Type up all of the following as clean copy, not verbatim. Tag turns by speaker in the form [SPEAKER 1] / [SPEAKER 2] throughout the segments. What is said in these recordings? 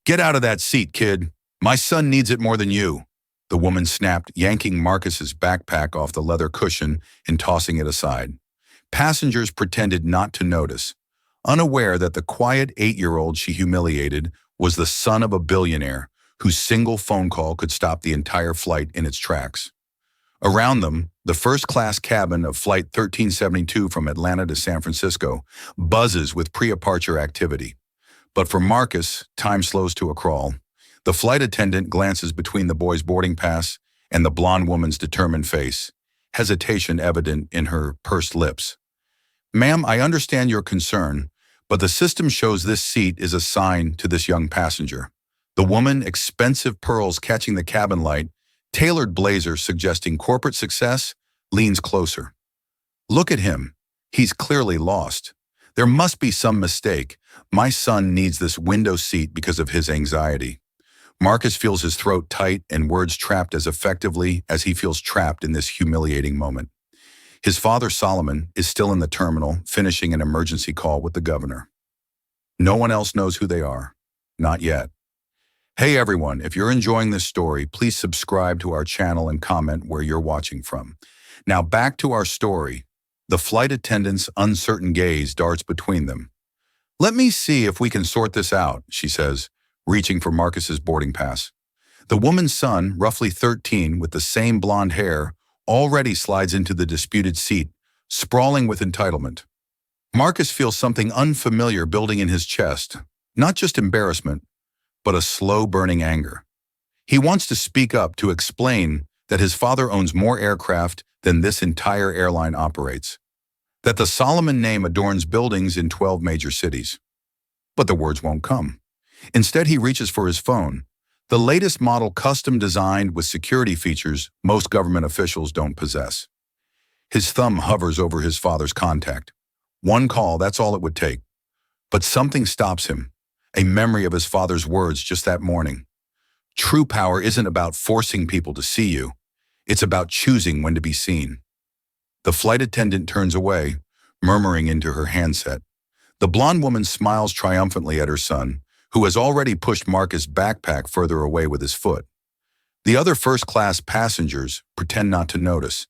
[SPEAKER 1] Get out of that seat, kid. My son needs it more than you. The woman snapped, yanking Marcus's backpack off the leather cushion and tossing it aside. Passengers pretended not to notice, unaware that the quiet 8-year-old she humiliated was the son of a billionaire whose single phone call could stop the entire flight in its tracks. Around them, the first-class cabin of Flight 1372 from Atlanta to San Francisco buzzes with pre-departure activity. But for Marcus, time slows to a crawl. The flight attendant glances between the boy's boarding pass and the blonde woman's determined face, hesitation evident in her pursed lips. "Ma'am, I understand your concern, but the system shows this seat is assigned to this young passenger." The woman, expensive pearls catching the cabin light, tailored blazer suggesting corporate success, leans closer. "Look at him. He's clearly lost. There must be some mistake. My son needs this window seat because of his anxiety." Marcus feels his throat tight and words trapped as effectively as he feels trapped in this humiliating moment. His father, Solomon, is still in the terminal, finishing an emergency call with the governor. No one else knows who they are. Not yet. Hey everyone, if you're enjoying this story, please subscribe to our channel and comment where you're watching from. Now back to our story. The flight attendant's uncertain gaze darts between them. "Let me see if we can sort this out," she says, reaching for Marcus's boarding pass. The woman's son, roughly 13, with the same blonde hair, already slides into the disputed seat, sprawling with entitlement. Marcus feels something unfamiliar building in his chest, not just embarrassment, but a slow-burning anger. He wants to speak up to explain that his father owns more aircraft than this entire airline operates, that the Solomon name adorns buildings in 12 major cities. But the words won't come. Instead, he reaches for his phone, the latest model custom-designed with security features most government officials don't possess. His thumb hovers over his father's contact. One call, that's all it would take. But something stops him. A memory of his father's words just that morning. True power isn't about forcing people to see you. It's about choosing when to be seen. The flight attendant turns away, murmuring into her handset. The blonde woman smiles triumphantly at her son, who has already pushed Marcus' backpack further away with his foot. The other first-class passengers pretend not to notice,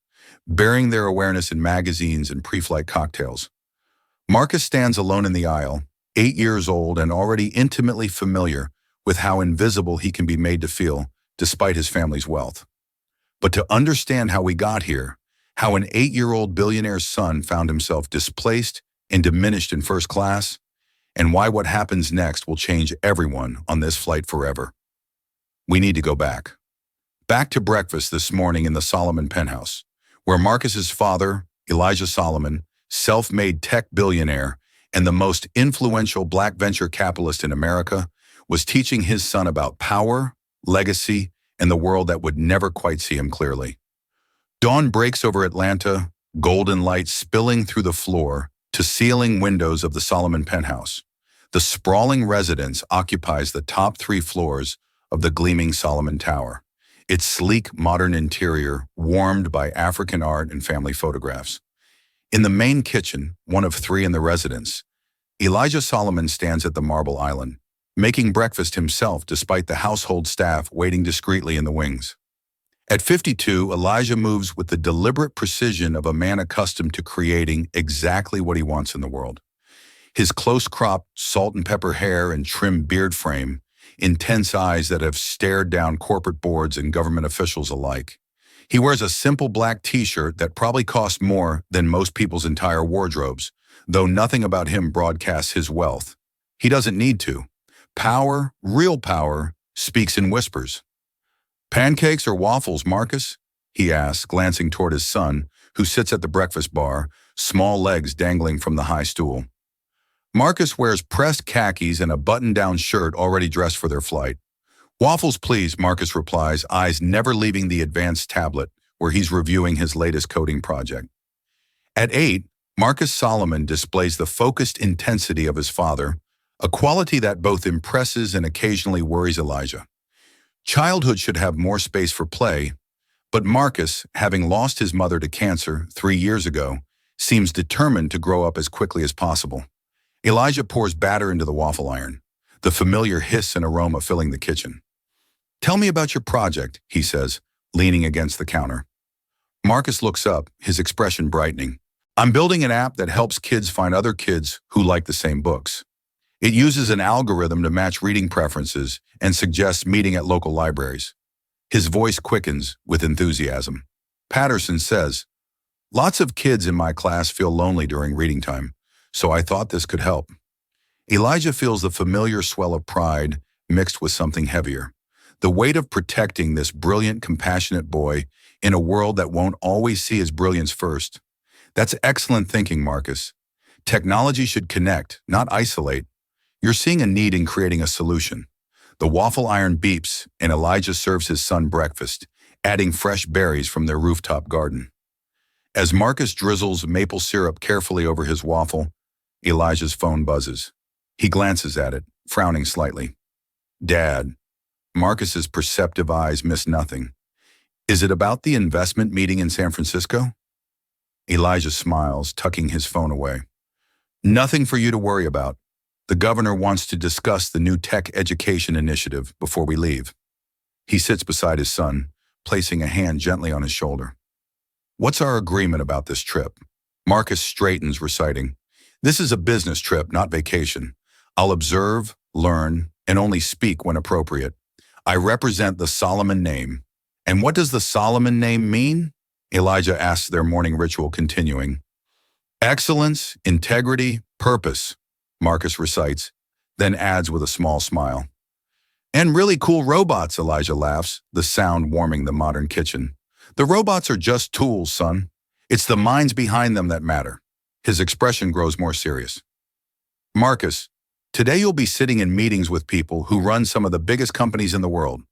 [SPEAKER 1] burying their awareness in magazines and pre-flight cocktails. Marcus stands alone in the aisle, 8 years old and already intimately familiar with how invisible he can be made to feel despite his family's wealth. But to understand how we got here, how an 8-year-old billionaire's son found himself displaced and diminished in first class, and why what happens next will change everyone on this flight forever, we need to go back. Back to breakfast this morning in the Solomon penthouse, where Marcus's father, Elijah Solomon, self-made tech billionaire, and the most influential black venture capitalist in America, was teaching his son about power, legacy, and the world that would never quite see him clearly. Dawn breaks over Atlanta, golden light spilling through the floor to ceiling windows of the Solomon penthouse. The sprawling residence occupies the top 3 floors of the gleaming Solomon Tower, its sleek modern interior warmed by African art and family photographs. In the main kitchen, one of 3 in the residence, Elijah Solomon stands at the marble island, making breakfast himself despite the household staff waiting discreetly in the wings. At 52, Elijah moves with the deliberate precision of a man accustomed to creating exactly what he wants in the world. His close-cropped, salt-and-pepper hair and trim beard frame, intense eyes that have stared down corporate boards and government officials alike. He wears a simple black t-shirt that probably costs more than most people's entire wardrobes, though nothing about him broadcasts his wealth. He doesn't need to. Power, real power, speaks in whispers. "Pancakes or waffles, Marcus?" he asks, glancing toward his son, who sits at the breakfast bar, small legs dangling from the high stool. Marcus wears pressed khakis and a button-down shirt already dressed for their flight. "Waffles, please," Marcus replies, eyes never leaving the advanced tablet where he's reviewing his latest coding project. At 8, Marcus Solomon displays the focused intensity of his father, a quality that both impresses and occasionally worries Elijah. Childhood should have more space for play, but Marcus, having lost his mother to cancer 3 years ago, seems determined to grow up as quickly as possible. Elijah pours batter into the waffle iron. the familiar hiss and aroma filling the kitchen. "Tell me about your project," he says, leaning against the counter. Marcus looks up, his expression brightening. "I'm building an app that helps kids find other kids who like the same books. It uses an algorithm to match reading preferences and suggests meeting at local libraries." His voice quickens with enthusiasm. Patterson says, "Lots of kids in my class feel lonely during reading time, so I thought this could help." Elijah feels the familiar swell of pride mixed with something heavier. The weight of protecting this brilliant, compassionate boy in a world that won't always see his brilliance first. That's excellent thinking, Marcus. Technology should connect, not isolate. You're seeing a need in creating a solution. The waffle iron beeps, and Elijah serves his son breakfast, adding fresh berries from their rooftop garden. As Marcus drizzles maple syrup carefully over his waffle, Elijah's phone buzzes. He glances at it, frowning slightly. "Dad." Marcus's perceptive eyes miss nothing. "Is it about the investment meeting in San Francisco?" Elijah smiles, tucking his phone away. "Nothing for you to worry about. The governor wants to discuss the new tech education initiative before we leave." He sits beside his son, placing a hand gently on his shoulder. "What's our agreement about this trip?" Marcus straightens, reciting, "This is a business trip, not vacation. I'll observe, learn, and only speak when appropriate. I represent the Solomon name." "And what does the Solomon name mean?" Elijah asks, their morning ritual continuing. "Excellence, integrity, purpose," Marcus recites, then adds with a small smile. "And really cool robots," Elijah laughs, the sound warming the modern kitchen. "The robots are just tools, son. It's the minds behind them that matter." His expression grows more serious. "Marcus, today you'll be sitting in meetings with people who run some of the biggest companies in the world.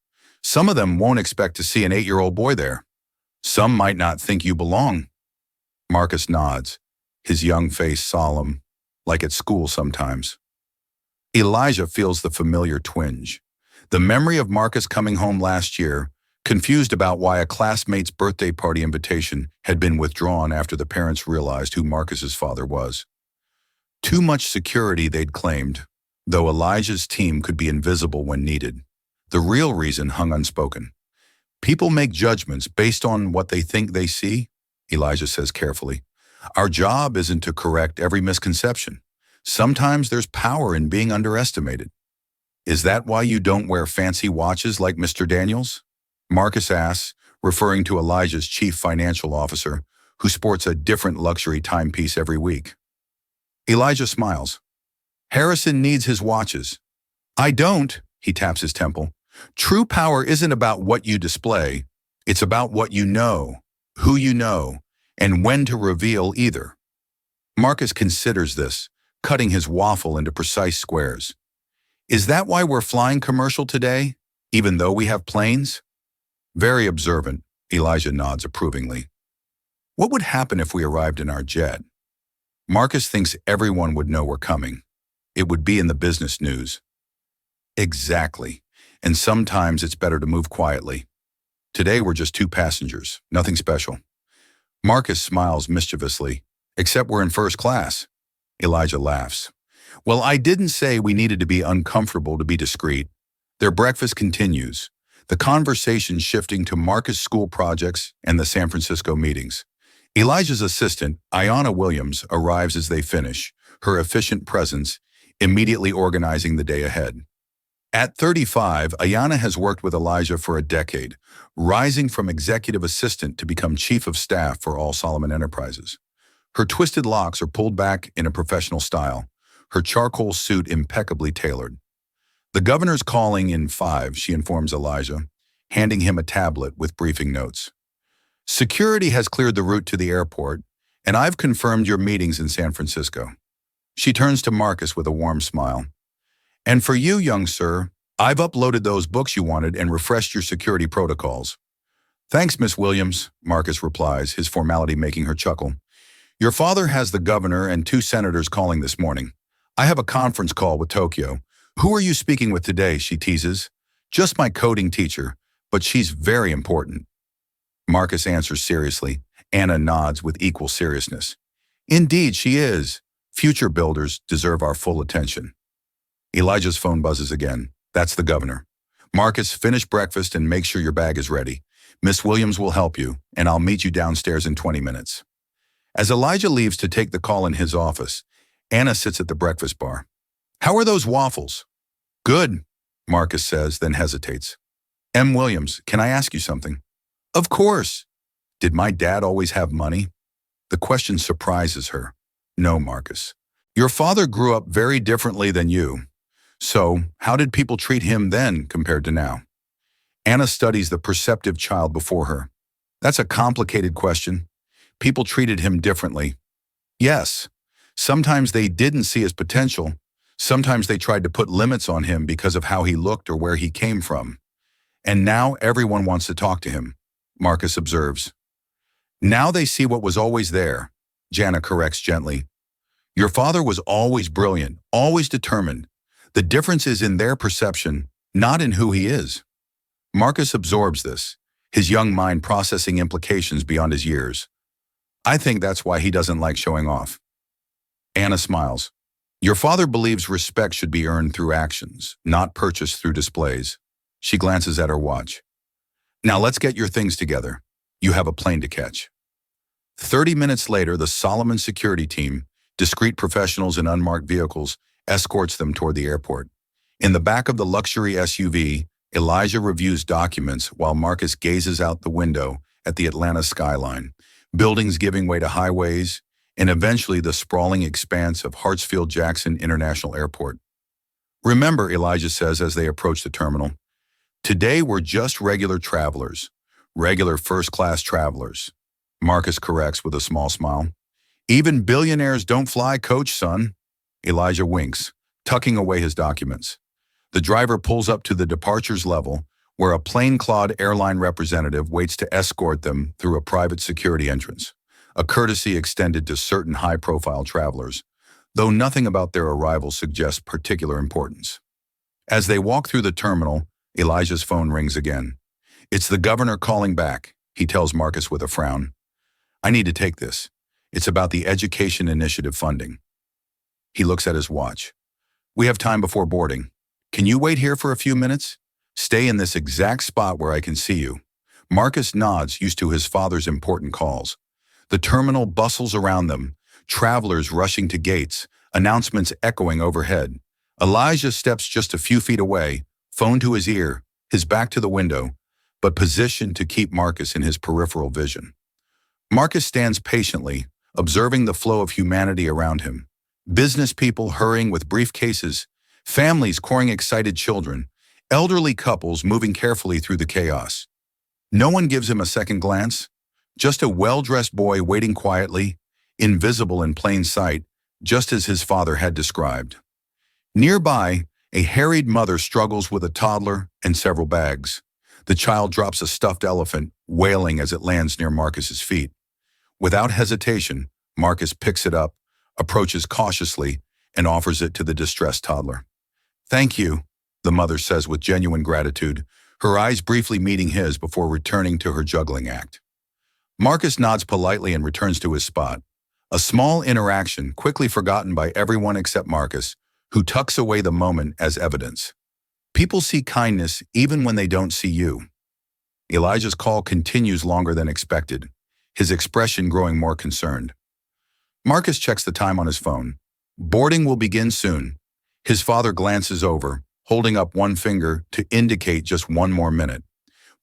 [SPEAKER 1] Some of them won't expect to see an 8-year-old boy there. Some might not think you belong." Marcus nods, his young face solemn, like at school sometimes. Elijah feels the familiar twinge. The memory of Marcus coming home last year, confused about why a classmate's birthday party invitation had been withdrawn after the parents realized who Marcus's father was. Too much security, they'd claimed, though Elijah's team could be invisible when needed. The real reason hung unspoken. "People make judgments based on what they think they see," Elijah says carefully. "Our job isn't to correct every misconception. Sometimes there's power in being underestimated." "Is that why you don't wear fancy watches like Mr. Daniels?" Marcus asks, referring to Elijah's chief financial officer, who sports a different luxury timepiece every week. Elijah smiles. "Harrison needs his watches. I don't," he taps his temple. "True power isn't about what you display. It's about what you know, who you know, and when to reveal either." Marcus considers this, cutting his waffle into precise squares. "Is that why we're flying commercial today, even though we have planes?" "Very observant," Elijah nods approvingly. "What would happen if we arrived in our jet?" Marcus thinks everyone would know we're coming. It would be in the business news. Exactly. And sometimes it's better to move quietly. Today we're just 2 passengers, nothing special. Marcus smiles mischievously. "Except we're in first class." Elijah laughs. "Well, I didn't say we needed to be uncomfortable to be discreet." Their breakfast continues, the conversation shifting to Marcus' school projects and the San Francisco meetings. Elijah's assistant, Ayanna Williams, arrives as they finish, her efficient presence immediately organizing the day ahead. At 35, Ayanna has worked with Elijah for a decade, rising from executive assistant to become chief of staff for all Solomon Enterprises. Her twisted locks are pulled back in a professional style, her charcoal suit impeccably tailored. "The governor's calling in 5, she informs Elijah, handing him a tablet with briefing notes. "Security has cleared the route to the airport, and I've confirmed your meetings in San Francisco." She turns to Marcus with a warm smile. "And for you, young sir, I've uploaded those books you wanted and refreshed your security protocols." "Thanks, Miss Williams," Marcus replies, his formality making her chuckle. "Your father has the governor and 2 senators calling this morning. I have a conference call with Tokyo. Who are you speaking with today?" she teases. "Just my coding teacher, but she's very important." Marcus answers seriously. Anna nods with equal seriousness. "Indeed, she is. Future builders deserve our full attention." Elijah's phone buzzes again. That's the governor. Marcus, finish breakfast and make sure your bag is ready. Miss Williams will help you, and I'll meet you downstairs in 20 minutes. As Elijah leaves to take the call in his office, Anna sits at the breakfast bar. How are those waffles? Good, Marcus says, then hesitates. M. Williams, can I ask you something? Of course. Did my dad always have money? The question surprises her. No, Marcus. Your father grew up very differently than you. So, how did people treat him then compared to now? Anna studies the perceptive child before her. That's a complicated question. People treated him differently. Yes, sometimes they didn't see his potential. Sometimes they tried to put limits on him because of how he looked or where he came from. And now everyone wants to talk to him, Marcus observes. Now they see what was always there, Jana corrects gently. Your father was always brilliant, always determined. The difference is in their perception, not in who he is. Marcus absorbs this, his young mind processing implications beyond his years. I think that's why he doesn't like showing off. Anna smiles. Your father believes respect should be earned through actions, not purchased through displays. She glances at her watch. Now let's get your things together. You have a plane to catch. 30 minutes later, the Solomon security team, discreet professionals in unmarked vehicles, escorts them toward the airport. In the back of the luxury SUV, Elijah reviews documents while Marcus gazes out the window at the Atlanta skyline, buildings giving way to highways, and eventually the sprawling expanse of Hartsfield-Jackson International Airport. Remember, Elijah says as they approach the terminal, today we're just regular travelers, regular first-class travelers. Marcus corrects with a small smile. Even billionaires don't fly coach, son. Elijah winks, tucking away his documents. The driver pulls up to the departures level, where a plainclothed airline representative waits to escort them through a private security entrance, a courtesy extended to certain high-profile travelers, though nothing about their arrival suggests particular importance. As they walk through the terminal, Elijah's phone rings again. It's the governor calling back, he tells Marcus with a frown. I need to take this. It's about the Education Initiative funding. He looks at his watch. We have time before boarding. Can you wait here for a few minutes? Stay in this exact spot where I can see you. Marcus nods, used to his father's important calls. The terminal bustles around them, travelers rushing to gates, announcements echoing overhead. Elijah steps just a few feet away, phone to his ear, his back to the window, but positioned to keep Marcus in his peripheral vision. Marcus stands patiently, observing the flow of humanity around him. Business people hurrying with briefcases, families courting excited children, elderly couples moving carefully through the chaos. No one gives him a second glance, just a well-dressed boy waiting quietly, invisible in plain sight, just as his father had described. Nearby, a harried mother struggles with a toddler and several bags. The child drops a stuffed elephant, wailing as it lands near Marcus's feet. Without hesitation, Marcus picks it up, approaches cautiously, and offers it to the distressed toddler. Thank you, the mother says with genuine gratitude, her eyes briefly meeting his before returning to her juggling act. Marcus nods politely and returns to his spot. A small interaction quickly forgotten by everyone except Marcus, who tucks away the moment as evidence. People see kindness even when they don't see you. Elijah's call continues longer than expected, his expression growing more concerned. Marcus checks the time on his phone. Boarding will begin soon. His father glances over, holding up one finger to indicate just one more minute.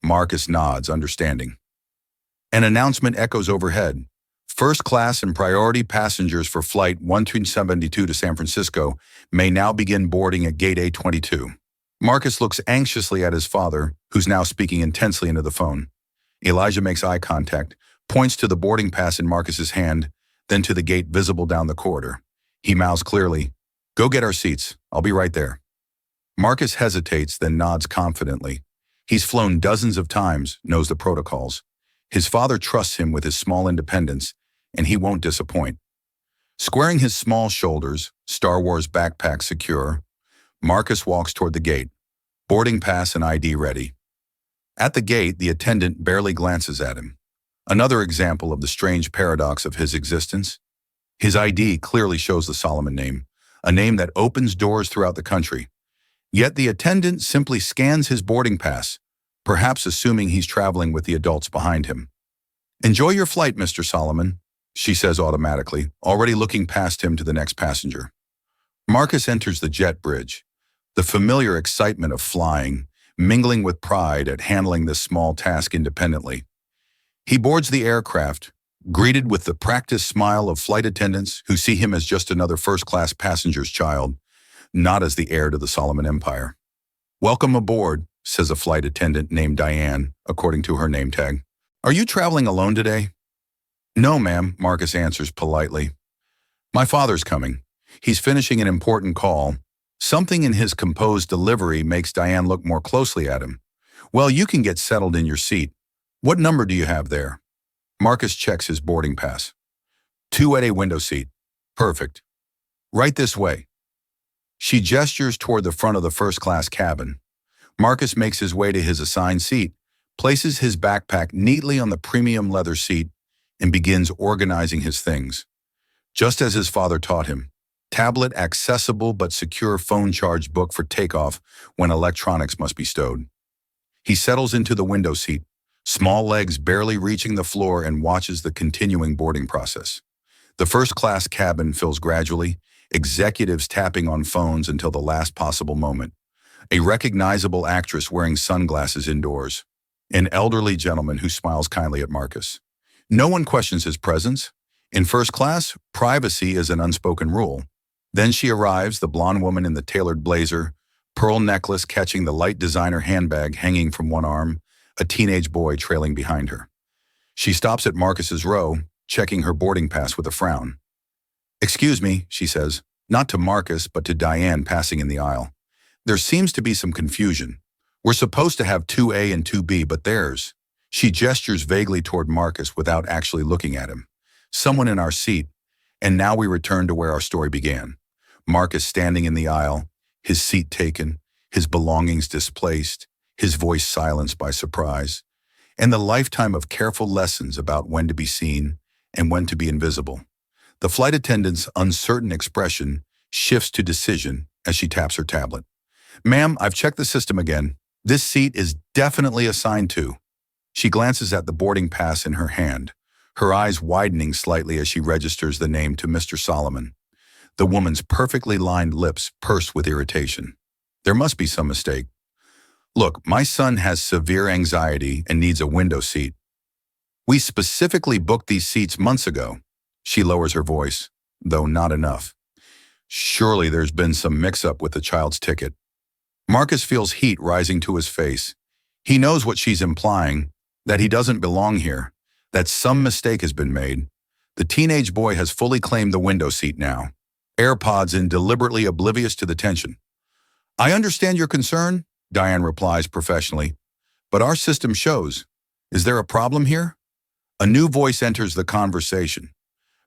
[SPEAKER 1] Marcus nods, understanding. An announcement echoes overhead. First class and priority passengers for Flight 1372 to San Francisco may now begin boarding at Gate A22. Marcus looks anxiously at his father, who's now speaking intensely into the phone. Elijah makes eye contact, points to the boarding pass in Marcus's hand, then to the gate visible down the corridor. He mouths clearly, "Go get our seats. I'll be right there." Marcus hesitates, then nods confidently. He's flown dozens of times, knows the protocols. His father trusts him with his small independence, and he won't disappoint. Squaring his small shoulders, Star Wars backpack secure, Marcus walks toward the gate, boarding pass and ID ready. At the gate, the attendant barely glances at him. Another example of the strange paradox of his existence. His ID clearly shows the Solomon name, a name that opens doors throughout the country. Yet the attendant simply scans his boarding pass, perhaps assuming he's traveling with the adults behind him. "Enjoy your flight, Mr. Solomon," she says automatically, already looking past him to the next passenger. Marcus enters the jet bridge, the familiar excitement of flying, mingling with pride at handling this small task independently. He boards the aircraft, greeted with the practiced smile of flight attendants who see him as just another first-class passenger's child, not as the heir to the Solomon Empire. "Welcome aboard," says a flight attendant named Diane, according to her name tag. "Are you traveling alone today?" "No, ma'am," Marcus answers politely. "My father's coming. He's finishing an important call." Something in his composed delivery makes Diane look more closely at him. "Well, you can get settled in your seat. What number do you have there?" Marcus checks his boarding pass. 2A window seat. "Perfect. Right this way." She gestures toward the front of the first-class cabin. Marcus makes his way to his assigned seat, places his backpack neatly on the premium leather seat, and begins organizing his things. Just as his father taught him, tablet accessible but secure phone charge book for takeoff when electronics must be stowed. He settles into the window seat, small legs barely reaching the floor, and watches the continuing boarding process. The first-class cabin fills gradually, executives tapping on phones until the last possible moment. A recognizable actress wearing sunglasses indoors. An elderly gentleman who smiles kindly at Marcus. No one questions his presence. In first class, privacy is an unspoken rule. Then she arrives, the blonde woman in the tailored blazer, pearl necklace catching the light designer handbag hanging from one arm, a teenage boy trailing behind her. She stops at Marcus's row, checking her boarding pass with a frown. "Excuse me," she says, not to Marcus, but to Diane passing in the aisle. "There seems to be some confusion. We're supposed to have 2A and 2B, but there's..." She gestures vaguely toward Marcus without actually looking at him. "Someone in our seat." And now we return to where our story began. Marcus standing in the aisle, his seat taken, his belongings displaced, his voice silenced by surprise, and the lifetime of careful lessons about when to be seen and when to be invisible. The flight attendant's uncertain expression shifts to decision as she taps her tablet. "Ma'am, I've checked the system again. This seat is definitely assigned to..." She glances at the boarding pass in her hand, her eyes widening slightly as she registers the name to Mr. Solomon. The woman's perfectly lined lips pursed with irritation. There must be some mistake. "Look, my son has severe anxiety and needs a window seat. We specifically booked these seats months ago." She lowers her voice, though not enough. Surely there's been some mix-up with the child's ticket. Marcus feels heat rising to his face. He knows what she's implying, that he doesn't belong here, that some mistake has been made. The teenage boy has fully claimed the window seat now, AirPods in, deliberately oblivious to the tension. "I understand your concern," Diane replies professionally, "but our system shows. Is there a problem here?" A new voice enters the conversation.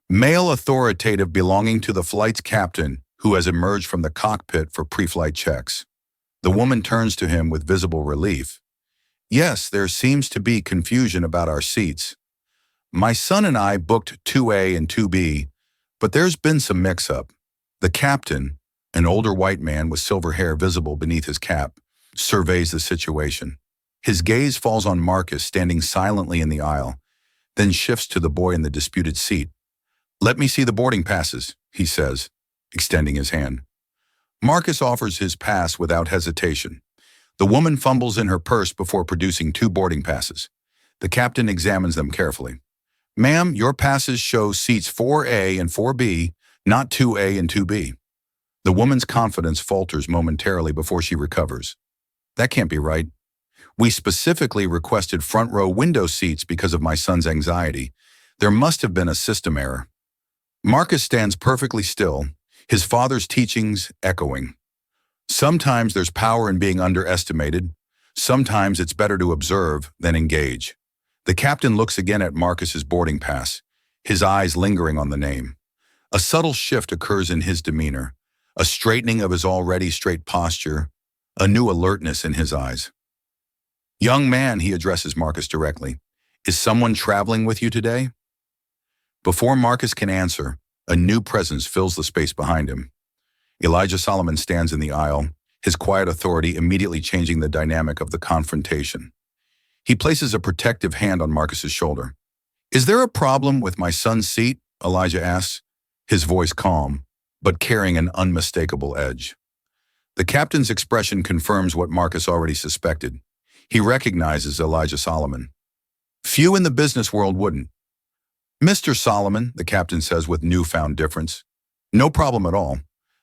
[SPEAKER 1] Male authoritative belonging to the flight's captain, who has emerged from the cockpit for pre-flight checks. The woman turns to him with visible relief. "Yes, there seems to be confusion about our seats. My son and I booked 2A and 2B, but there's been some mix-up." The captain, an older white man with silver hair visible beneath his cap, surveys the situation. His gaze falls on Marcus standing silently in the aisle, then shifts to the boy in the disputed seat. "Let me see the boarding passes," he says, extending his hand. Marcus offers his pass without hesitation. The woman fumbles in her purse before producing 2 boarding passes. The captain examines them carefully. "Ma'am, your passes show seats 4A and 4B, not 2A and 2B. The woman's confidence falters momentarily before she recovers. "That can't be right. We specifically requested front row window seats because of my son's anxiety. There must have been a system error." Marcus stands perfectly still, his father's teachings echoing. Sometimes there's power in being underestimated. Sometimes it's better to observe than engage. The captain looks again at Marcus's boarding pass, his eyes lingering on the name. A subtle shift occurs in his demeanor, a straightening of his already straight posture, a new alertness in his eyes. "Young man," he addresses Marcus directly, "is someone traveling with you today?" Before Marcus can answer, a new presence fills the space behind him. Elijah Solomon stands in the aisle, his quiet authority immediately changing the dynamic of the confrontation. He places a protective hand on Marcus's shoulder. "Is there a problem with my son's seat?" Elijah asks, his voice calm, but carrying an unmistakable edge. The captain's expression confirms what Marcus already suspected. He recognizes Elijah Solomon. Few in the business world wouldn't. "Mr. Solomon," the captain says with newfound difference. "No problem at all.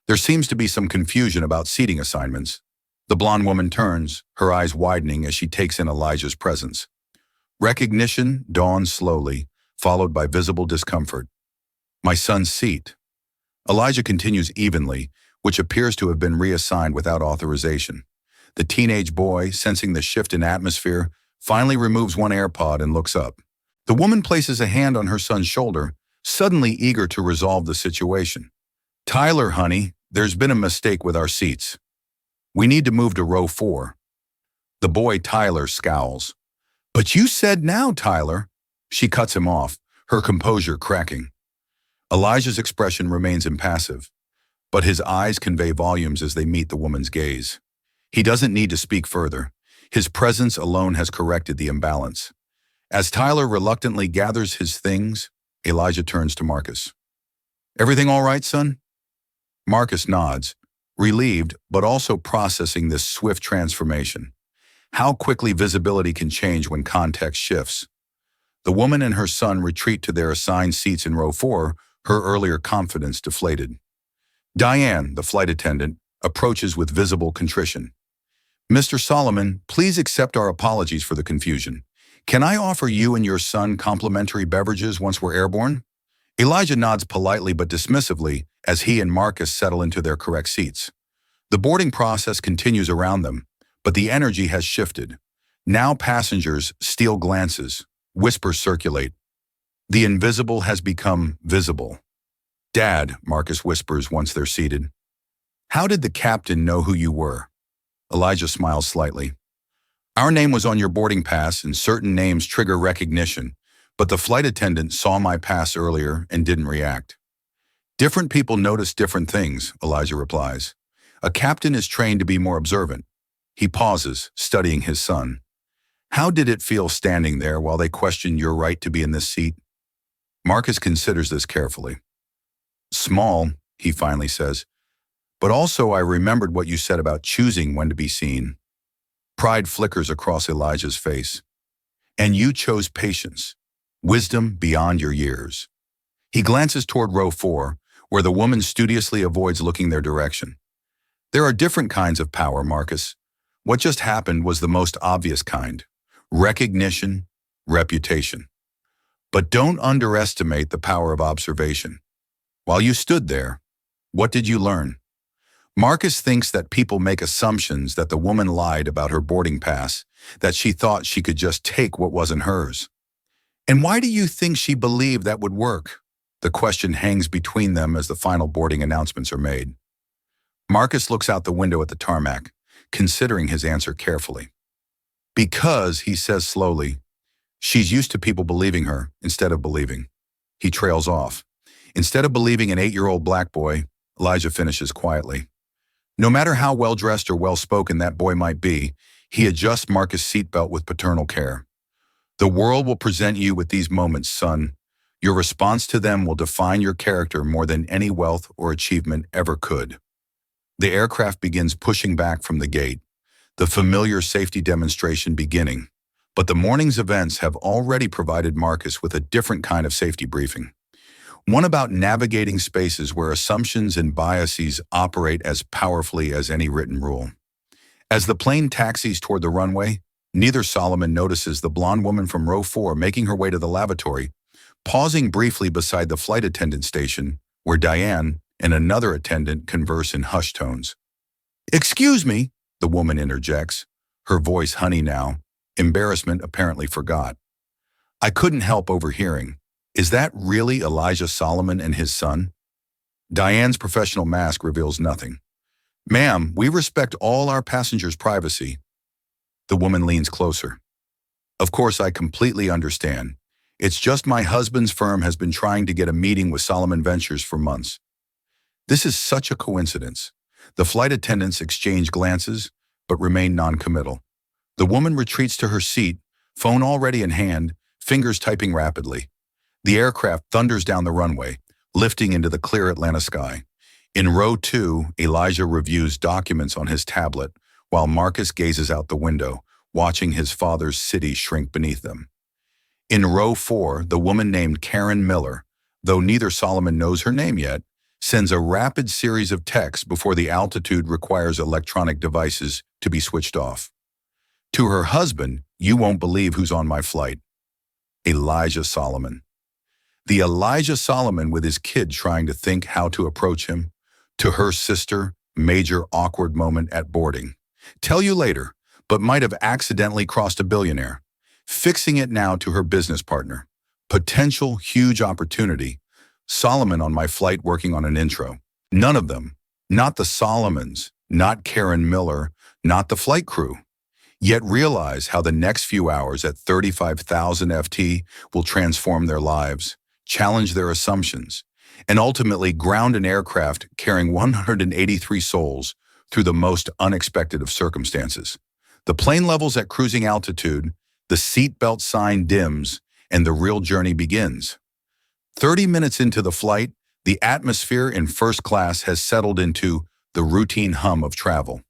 [SPEAKER 1] There seems to be some confusion about seating assignments." The blonde woman turns, her eyes widening as she takes in Elijah's presence. Recognition dawns slowly, followed by visible discomfort. "My son's seat." Elijah continues evenly, which appears to have been reassigned without authorization. The teenage boy, sensing the shift in atmosphere, finally removes one AirPod and looks up. The woman places a hand on her son's shoulder, suddenly eager to resolve the situation. "Tyler, honey, there's been a mistake with our seats. We need to move to row 4. The boy, Tyler, scowls. "But you said now, Tyler." She cuts him off, her composure cracking. Elijah's expression remains impassive, but his eyes convey volumes as they meet the woman's gaze. He doesn't need to speak further. His presence alone has corrected the imbalance. As Tyler reluctantly gathers his things, Elijah turns to Marcus. "Everything all right, son?" Marcus nods, relieved but also processing this swift transformation. How quickly visibility can change when context shifts. The woman and her son retreat to their assigned seats in row 4, her earlier confidence deflated. Diane, the flight attendant, approaches with visible contrition. "Mr. Solomon, please accept our apologies for the confusion. Can I offer you and your son complimentary beverages once we're airborne?" Elijah nods politely but dismissively as he and Marcus settle into their correct seats. The boarding process continues around them, but the energy has shifted. Now passengers steal glances, whispers circulate. The invisible has become visible. "Dad," Marcus whispers once they're seated. "How did the captain know who you were?" Elijah smiles slightly. "Our name was on your boarding pass and certain names trigger recognition, but the flight attendant saw my pass earlier and didn't react." "Different people notice different things," Elijah replies. "A captain is trained to be more observant." He pauses, studying his son. "How did it feel standing there while they questioned your right to be in this seat?" Marcus considers this carefully. "Small," he finally says, "but also I remembered what you said about choosing when to be seen." Pride flickers across Elijah's face. "And you chose patience, wisdom beyond your years." He glances toward row 4, where the woman studiously avoids looking their direction. "There are different kinds of power, Marcus. What just happened was the most obvious kind. Recognition, reputation. But don't underestimate the power of observation. While you stood there, what did you learn?" Marcus thinks that people make assumptions that the woman lied about her boarding pass, that she thought she could just take what wasn't hers. "And why do you think she believed that would work?" The question hangs between them as the final boarding announcements are made. Marcus looks out the window at the tarmac, considering his answer carefully. "Because," he says slowly, "she's used to people believing her instead of believing." He trails off. Instead of believing an 8-year-old black boy, Elijah finishes quietly. No matter how well-dressed or well-spoken that boy might be, he adjusts Marcus' seatbelt with paternal care. "The world will present you with these moments, son. Your response to them will define your character more than any wealth or achievement ever could." The aircraft begins pushing back from the gate, the familiar safety demonstration beginning. But the morning's events have already provided Marcus with a different kind of safety briefing. One about navigating spaces where assumptions and biases operate as powerfully as any written rule. As the plane taxis toward the runway, neither Solomon notices the blonde woman from row 4 making her way to the lavatory, pausing briefly beside the flight attendant station, where Diane and another attendant converse in hushed tones. "Excuse me," the woman interjects, her voice honey now, embarrassment apparently forgot. "I couldn't help overhearing. Is that really Elijah Solomon and his son?" Diane's professional mask reveals nothing. "Ma'am, we respect all our passengers' privacy." The woman leans closer. "Of course, I completely understand. It's just my husband's firm has been trying to get a meeting with Solomon Ventures for months." This is such a coincidence. The flight attendants exchange glances, but remain noncommittal. The woman retreats to her seat, phone already in hand, fingers typing rapidly. The aircraft thunders down the runway, lifting into the clear Atlanta sky. In row 2, Elijah reviews documents on his tablet, while Marcus gazes out the window, watching his father's city shrink beneath them. In row 4, the woman named Karen Miller, though neither Solomon knows her name yet, sends a rapid series of texts before the altitude requires electronic devices to be switched off. To her husband, "You won't believe who's on my flight." Elijah Solomon. The Elijah Solomon with his kid trying to think how to approach him. To her sister, major awkward moment at boarding. Tell you later, but might have accidentally crossed a billionaire. Fixing it now to her business partner. Potential huge opportunity. Solomon on my flight working on an intro. None of them. Not the Solomons. Not Karen Miller. Not the flight crew. Yet realize how the next few hours at 35,000 FT will transform their lives, challenge their assumptions, and ultimately ground an aircraft carrying 183 souls through the most unexpected of circumstances. The plane levels at cruising altitude, the seatbelt sign dims, and the real journey begins. 30 minutes into the flight, the atmosphere in first class has settled into the routine hum of travel.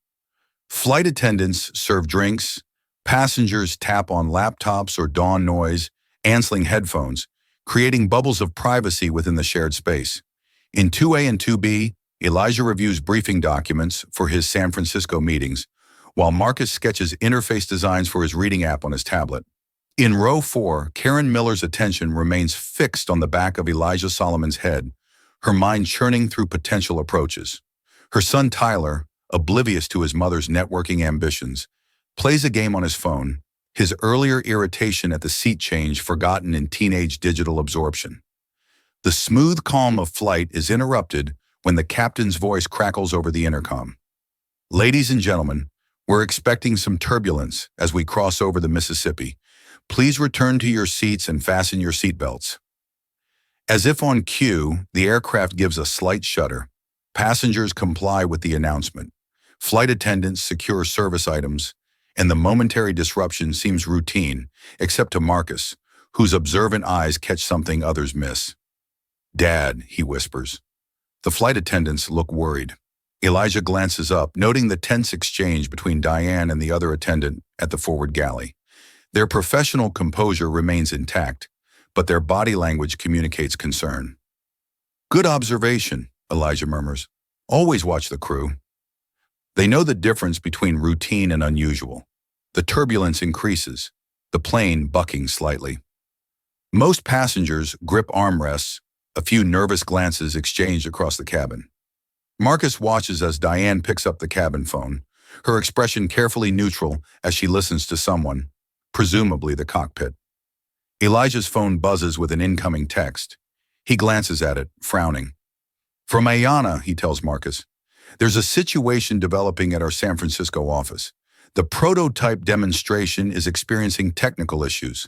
[SPEAKER 1] Flight attendants serve drinks, passengers tap on laptops or dawn noise, answering headphones, creating bubbles of privacy within the shared space. In 2A and 2B, Elijah reviews briefing documents for his San Francisco meetings, while Marcus sketches interface designs for his reading app on his tablet. In row 4, Karen Miller's attention remains fixed on the back of Elijah Solomon's head, her mind churning through potential approaches. Her son Tyler, oblivious to his mother's networking ambitions, plays a game on his phone, his earlier irritation at the seat change forgotten in teenage digital absorption. The smooth calm of flight is interrupted when the captain's voice crackles over the intercom. "Ladies and gentlemen, we're expecting some turbulence as we cross over the Mississippi. Please return to your seats and fasten your seatbelts." As if on cue, the aircraft gives a slight shudder. Passengers comply with the announcement. Flight attendants secure service items, and the momentary disruption seems routine, except to Marcus, whose observant eyes catch something others miss. "Dad," he whispers. The flight attendants look worried. Elijah glances up, noting the tense exchange between Diane and the other attendant at the forward galley. Their professional composure remains intact, but their body language communicates concern. "Good observation," Elijah murmurs. "Always watch the crew." They know the difference between routine and unusual. The turbulence increases, the plane bucking slightly. Most passengers grip armrests, a few nervous glances exchanged across the cabin. Marcus watches as Diane picks up the cabin phone, her expression carefully neutral as she listens to someone, presumably the cockpit. Elijah's phone buzzes with an incoming text. He glances at it, frowning. "From Ayana," he tells Marcus. "There's a situation developing at our San Francisco office. The prototype demonstration is experiencing technical issues."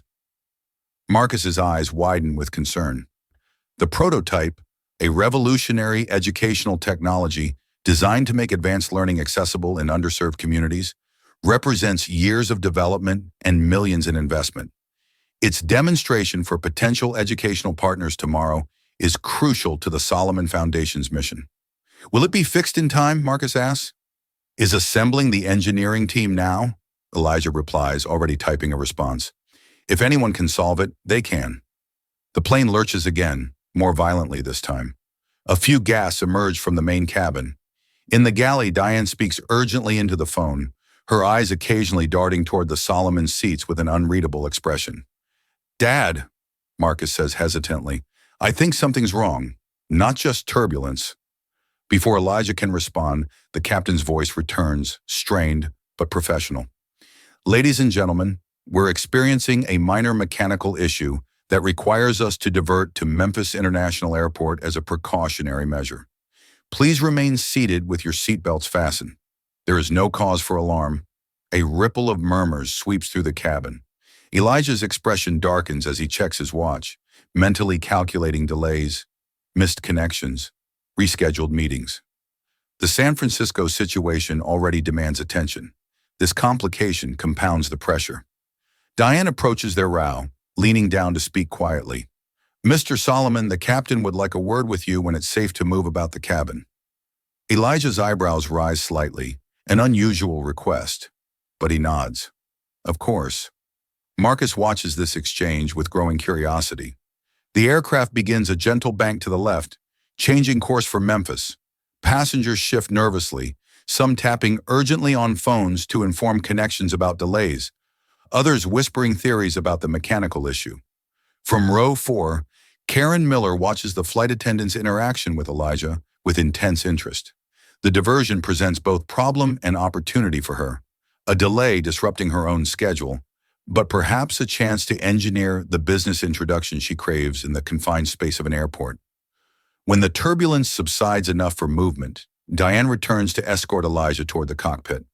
[SPEAKER 1] Marcus's eyes widen with concern. The prototype, a revolutionary educational technology designed to make advanced learning accessible in underserved communities, represents years of development and millions in investment. Its demonstration for potential educational partners tomorrow is crucial to the Solomon Foundation's mission. "Will it be fixed in time?" Marcus asks. "Is assembling the engineering team now?" Elijah replies, already typing a response. "If anyone can solve it, they can." The plane lurches again, more violently this time. A few gasps emerge from the main cabin. In the galley, Diane speaks urgently into the phone, her eyes occasionally darting toward the Solomon seats with an unreadable expression. "Dad," Marcus says hesitantly, "I think something's wrong, not just turbulence." Before Elijah can respond, the captain's voice returns, strained but professional. "Ladies and gentlemen, we're experiencing a minor mechanical issue that requires us to divert to Memphis International Airport as a precautionary measure. Please remain seated with your seatbelts fastened. There is no cause for alarm." A ripple of murmurs sweeps through the cabin. Elijah's expression darkens as he checks his watch, mentally calculating delays, missed connections, Rescheduled meetings. The San Francisco situation already demands attention. This complication compounds the pressure. Diane approaches their row, leaning down to speak quietly. "Mr. Solomon, the captain would like a word with you when it's safe to move about the cabin." Elijah's eyebrows rise slightly, an unusual request, but he nods. Of course. Marcus watches this exchange with growing curiosity. The aircraft begins a gentle bank to the left, changing course for Memphis. Passengers shift nervously, some tapping urgently on phones to inform connections about delays, others whispering theories about the mechanical issue. From row 4, Karen Miller watches the flight attendant's interaction with Elijah with intense interest. The diversion presents both problem and opportunity for her, a delay disrupting her own schedule, but perhaps a chance to engineer the business introduction she craves in the confined space of an airport. When the turbulence subsides enough for movement, Diane returns to escort Elijah toward the cockpit.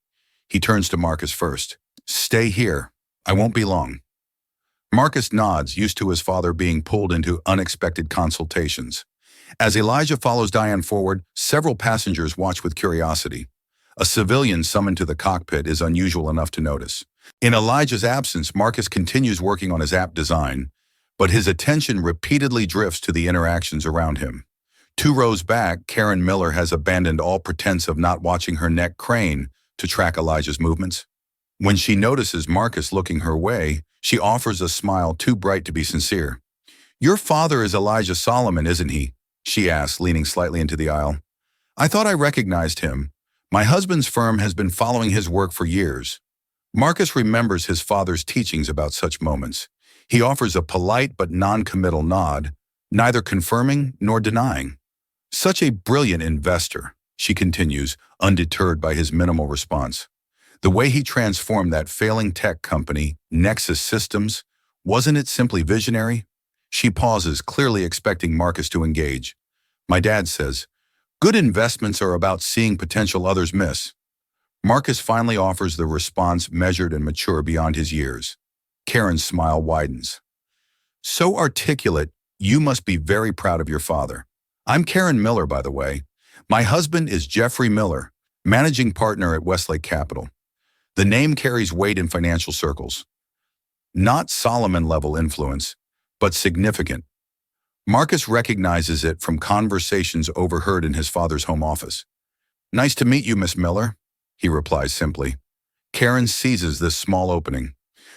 [SPEAKER 1] He turns to Marcus first. "Stay here. I won't be long." Marcus nods, used to his father being pulled into unexpected consultations. As Elijah follows Diane forward, several passengers watch with curiosity. A civilian summoned to the cockpit is unusual enough to notice. In Elijah's absence, Marcus continues working on his app design, but his attention repeatedly drifts to the interactions around him. 2 rows back, Karen Miller has abandoned all pretense of not watching her neck crane to track Elijah's movements. When she notices Marcus looking her way, she offers a smile too bright to be sincere. "Your father is Elijah Solomon, isn't he?" she asks, leaning slightly into the aisle. "I thought I recognized him. My husband's firm has been following his work for years." Marcus remembers his father's teachings about such moments. He offers a polite but non-committal nod, neither confirming nor denying. "Such a brilliant investor," she continues, undeterred by his minimal response. "The way he transformed that failing tech company, Nexus Systems, wasn't it simply visionary?" She pauses, clearly expecting Marcus to engage. "My dad says, good investments are about seeing potential others miss." Marcus finally offers the response measured and mature beyond his years. Karen's smile widens. "So articulate, you must be very proud of your father. I'm Karen Miller, by the way. My husband is Jeffrey Miller, managing partner at Westlake Capital. The name carries weight in financial circles. Not Solomon-level influence, but significant." Marcus recognizes it from conversations overheard in his father's home office. "Nice to meet you, Miss Miller," he replies simply. Karen seizes this small opening.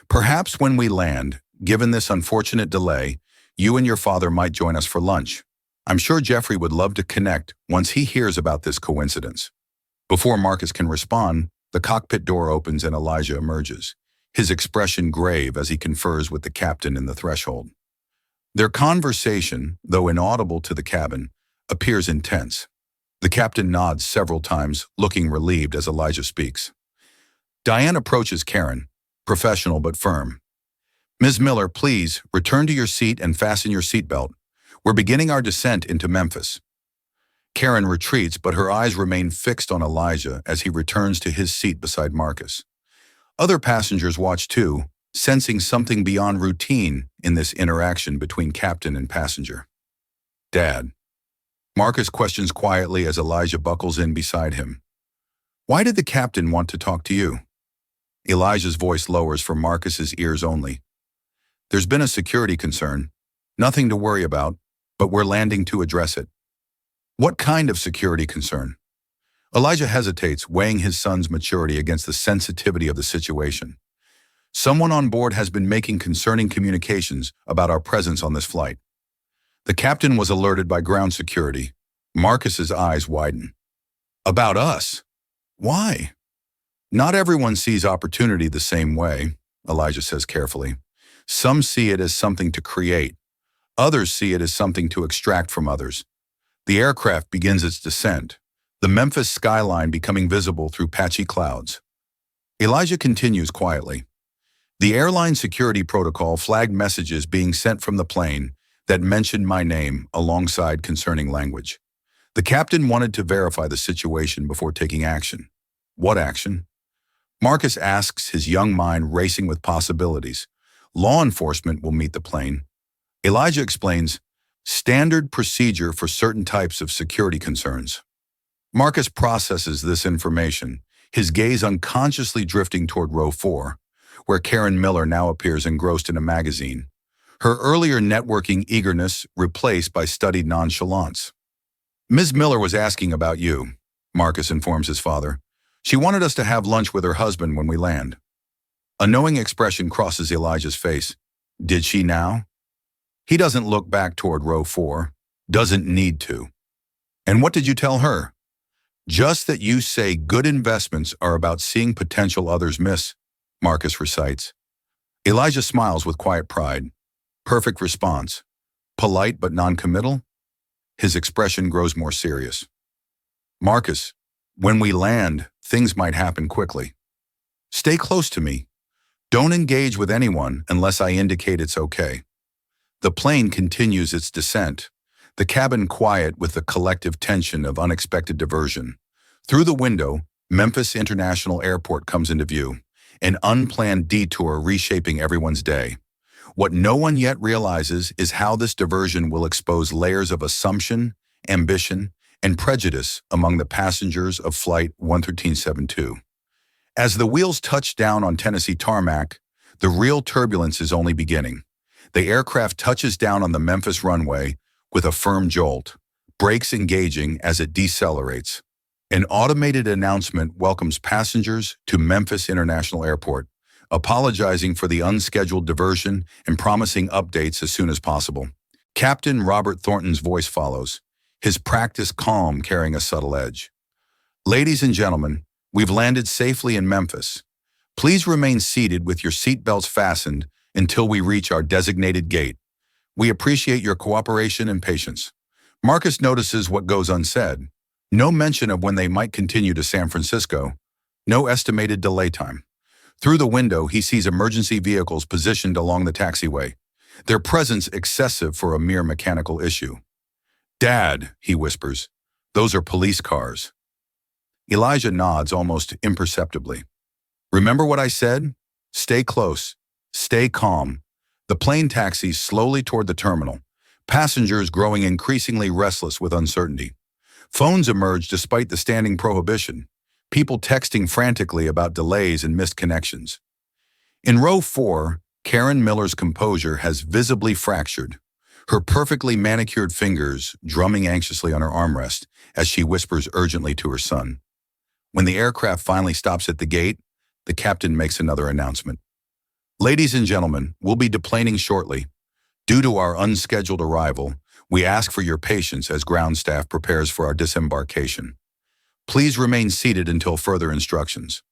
[SPEAKER 1] "Perhaps when we land, given this unfortunate delay, you and your father might join us for lunch. I'm sure Jeffrey would love to connect once he hears about this coincidence." Before Marcus can respond, the cockpit door opens and Elijah emerges, his expression grave as he confers with the captain in the threshold. Their conversation, though inaudible to the cabin, appears intense. The captain nods several times, looking relieved as Elijah speaks. Diane approaches Karen, professional but firm. "Ms. Miller, please return to your seat and fasten your seatbelt. We're beginning our descent into Memphis." Karen retreats, but her eyes remain fixed on Elijah as he returns to his seat beside Marcus. Other passengers watch too, sensing something beyond routine in this interaction between captain and passenger. "Dad," Marcus questions quietly as Elijah buckles in beside him. "Why did the captain want to talk to you?" Elijah's voice lowers for Marcus's ears only. "There's been a security concern. Nothing to worry about, but we're landing to address it." "What kind of security concern?" Elijah hesitates, weighing his son's maturity against the sensitivity of the situation. "Someone on board has been making concerning communications about our presence on this flight. The captain was alerted by ground security." Marcus's eyes widen. "About us? Why?" "Not everyone sees opportunity the same way," Elijah says carefully. "Some see it as something to create. Others see it as something to extract from others." The aircraft begins its descent, the Memphis skyline becoming visible through patchy clouds. Elijah continues quietly. "The airline security protocol flagged messages being sent from the plane that mentioned my name alongside concerning language. The captain wanted to verify the situation before taking action." "What action?" Marcus asks, his young mind racing with possibilities. "Law enforcement will meet the plane." Elijah explains, Standard procedure for certain types of security concerns. Marcus processes this information, his gaze unconsciously drifting toward row 4, where Karen Miller now appears engrossed in a magazine, her earlier networking eagerness replaced by studied nonchalance. Ms. Miller was asking about you, Marcus informs his father. She wanted us to have lunch with her husband when we land. A knowing expression crosses Elijah's face. Did she now? He doesn't look back toward row 4. Doesn't need to. And what did you tell her? Just that you say good investments are about seeing potential others miss, Marcus recites. Elijah smiles with quiet pride. Perfect response. Polite but non-committal? His expression grows more serious. Marcus, when we land, things might happen quickly. Stay close to me. Don't engage with anyone unless I indicate it's okay. The plane continues its descent, the cabin quiet with the collective tension of unexpected diversion. Through the window, Memphis International Airport comes into view, an unplanned detour reshaping everyone's day. What no one yet realizes is how this diversion will expose layers of assumption, ambition, and prejudice among the passengers of Flight 11372. As the wheels touch down on Tennessee tarmac, the real turbulence is only beginning. The aircraft touches down on the Memphis runway with a firm jolt, brakes engaging as it decelerates. An automated announcement welcomes passengers to Memphis International Airport, apologizing for the unscheduled diversion and promising updates as soon as possible. Captain Robert Thornton's voice follows, his practiced calm carrying a subtle edge. Ladies and gentlemen, we've landed safely in Memphis. Please remain seated with your seatbelts fastened until we reach our designated gate. We appreciate your cooperation and patience. Marcus notices what goes unsaid. No mention of when they might continue to San Francisco. No estimated delay time. Through the window, he sees emergency vehicles positioned along the taxiway, their presence excessive for a mere mechanical issue. Dad, he whispers, those are police cars. Elijah nods almost imperceptibly. Remember what I said? Stay close. Stay calm. The plane taxis slowly toward the terminal, passengers growing increasingly restless with uncertainty. Phones emerge despite the standing prohibition, people texting frantically about delays and missed connections. In row 4, Karen Miller's composure has visibly fractured, her perfectly manicured fingers drumming anxiously on her armrest as she whispers urgently to her son. When the aircraft finally stops at the gate, the captain makes another announcement. Ladies and gentlemen, we'll be deplaning shortly. Due to our unscheduled arrival, we ask for your patience as ground staff prepares for our disembarkation. Please remain seated until further instructions.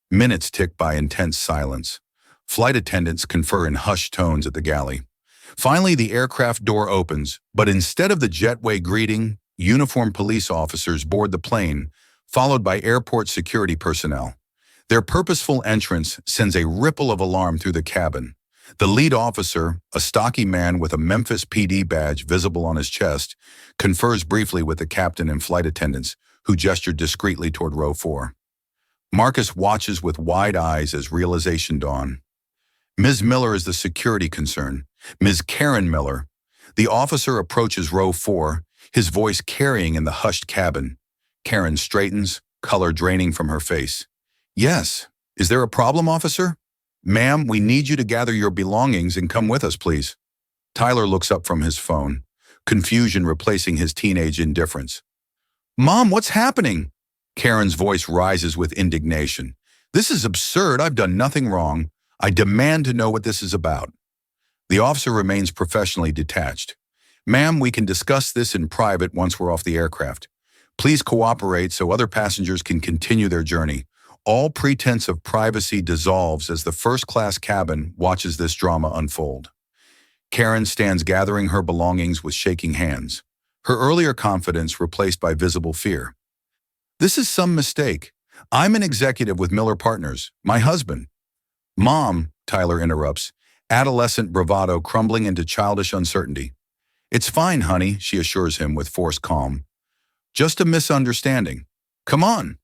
[SPEAKER 1] Minutes tick by intense silence. Flight attendants confer in hushed tones at the galley. Finally, the aircraft door opens, but instead of the jetway greeting, uniformed police officers board the plane, followed by airport security personnel. Their purposeful entrance sends a ripple of alarm through the cabin. The lead officer, a stocky man with a Memphis PD badge visible on his chest, confers briefly with the captain and flight attendants, who gestured discreetly toward row 4. Marcus watches with wide eyes as realization dawns. Ms. Miller is the security concern. Ms. Karen Miller. The officer approaches row 4, his voice carrying in the hushed cabin. Karen straightens, color draining from her face. Yes. Is there a problem, officer? Ma'am, we need you to gather your belongings and come with us, please. Tyler looks up from his phone, confusion replacing his teenage indifference. Mom, what's happening? Karen's voice rises with indignation. This is absurd. I've done nothing wrong. I demand to know what this is about. The officer remains professionally detached. Ma'am, we can discuss this in private once we're off the aircraft. Please cooperate so other passengers can continue their journey. All pretense of privacy dissolves as the first-class cabin watches this drama unfold. Karen stands gathering her belongings with shaking hands, her earlier confidence replaced by visible fear. This is some mistake. I'm an executive with Miller Partners, my husband. Mom, Tyler interrupts, adolescent bravado crumbling into childish uncertainty. It's fine, honey, she assures him with forced calm. Just a misunderstanding. Come on.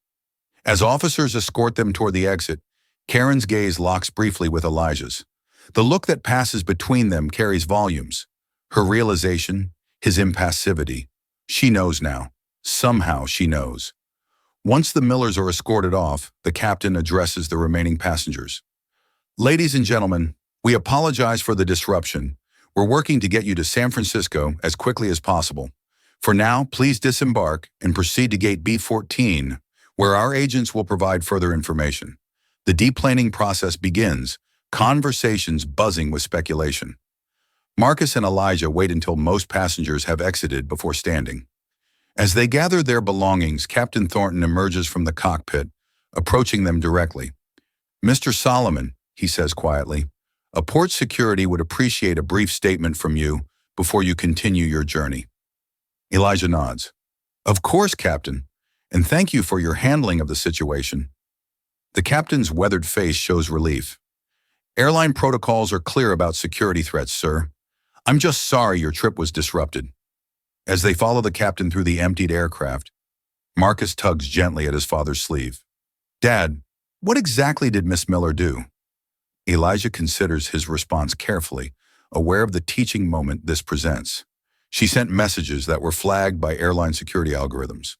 [SPEAKER 1] As officers escort them toward the exit, Karen's gaze locks briefly with Elijah's. The look that passes between them carries volumes. Her realization, his impassivity. She knows now. Somehow she knows. Once the Millers are escorted off, the captain addresses the remaining passengers. Ladies and gentlemen, we apologize for the disruption. We're working to get you to San Francisco as quickly as possible. For now, please disembark and proceed to gate B14, where our agents will provide further information. The deplaning process begins, conversations buzzing with speculation. Marcus and Elijah wait until most passengers have exited before standing. As they gather their belongings, Captain Thornton emerges from the cockpit, approaching them directly. "Mr. Solomon," he says quietly, "a port security would appreciate a brief statement from you before you continue your journey." Elijah nods. "Of course, Captain, and thank you for your handling of the situation." The captain's weathered face shows relief. "Airline protocols are clear about security threats, sir. I'm just sorry your trip was disrupted." As they follow the captain through the emptied aircraft, Marcus tugs gently at his father's sleeve. "Dad, what exactly did Miss Miller do?" Elijah considers his response carefully, aware of the teaching moment this presents. She sent messages that were flagged by airline security algorithms.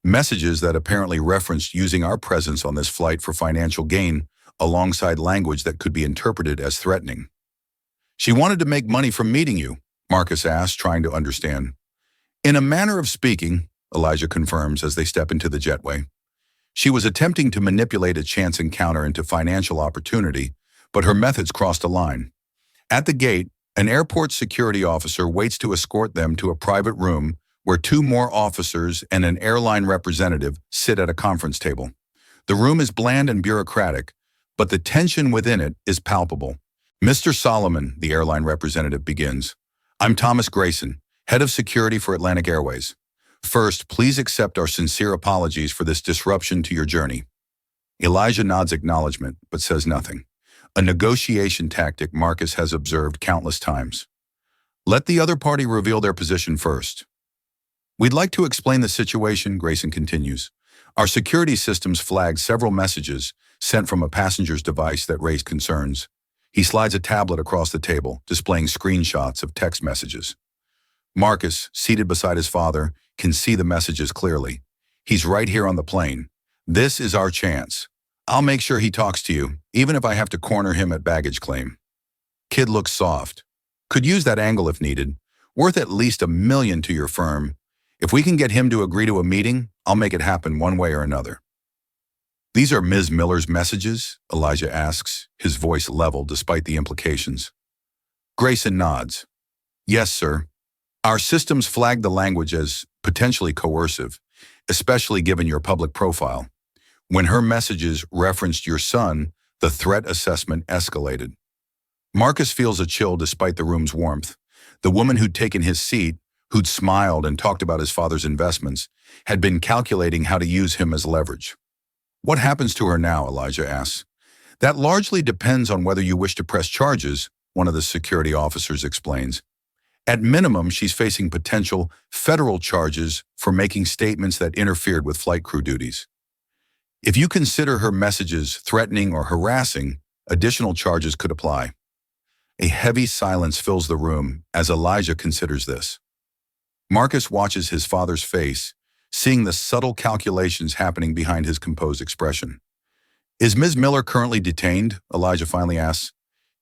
[SPEAKER 1] Messages that apparently referenced using our presence on this flight for financial gain, alongside language that could be interpreted as threatening. "She wanted to make money from meeting you," Marcus asks, trying to understand. "In a manner of speaking," Elijah confirms as they step into the jetway. "She was attempting to manipulate a chance encounter into financial opportunity, but her methods crossed a line. At the gate, an airport security officer waits to escort them to a private room where two more officers and an airline representative sit at a conference table. The room is bland and bureaucratic, but the tension within it is palpable. "Mr. Solomon," the airline representative begins, "I'm Thomas Grayson, head of security for Atlantic Airways. First, please accept our sincere apologies for this disruption to your journey." Elijah nods acknowledgement, but says nothing. A negotiation tactic Marcus has observed countless times. "Let the other party reveal their position first." "We'd like to explain the situation," Grayson continues. "Our security systems flagged several messages sent from a passenger's device that raised concerns." He slides a tablet across the table, displaying screenshots of text messages. Marcus, seated beside his father, can see the messages clearly. "He's right here on the plane. This is our chance. I'll make sure he talks to you, even if I have to corner him at baggage claim." Kid looks soft. "Could use that angle if needed. Worth at least $1 million to your firm. If we can get him to agree to a meeting, I'll make it happen one way or another." "These are Ms. Miller's messages?" Elijah asks, his voice level despite the implications. Grayson nods. "Yes, sir. Our systems flagged the language as potentially coercive, especially given your public profile. When her messages referenced your son, the threat assessment escalated." Marcus feels a chill despite the room's warmth. The woman who'd taken his seat, who'd smiled and talked about his father's investments, had been calculating how to use him as leverage. "What happens to her now?" Elijah asks. "That largely depends on whether you wish to press charges," one of the security officers explains. "At minimum, she's facing potential federal charges for making statements that interfered with flight crew duties. If you consider her messages threatening or harassing, additional charges could apply." A heavy silence fills the room as Elijah considers this. Marcus watches his father's face, seeing the subtle calculations happening behind his composed expression. "Is Ms. Miller currently detained?" Elijah finally asks.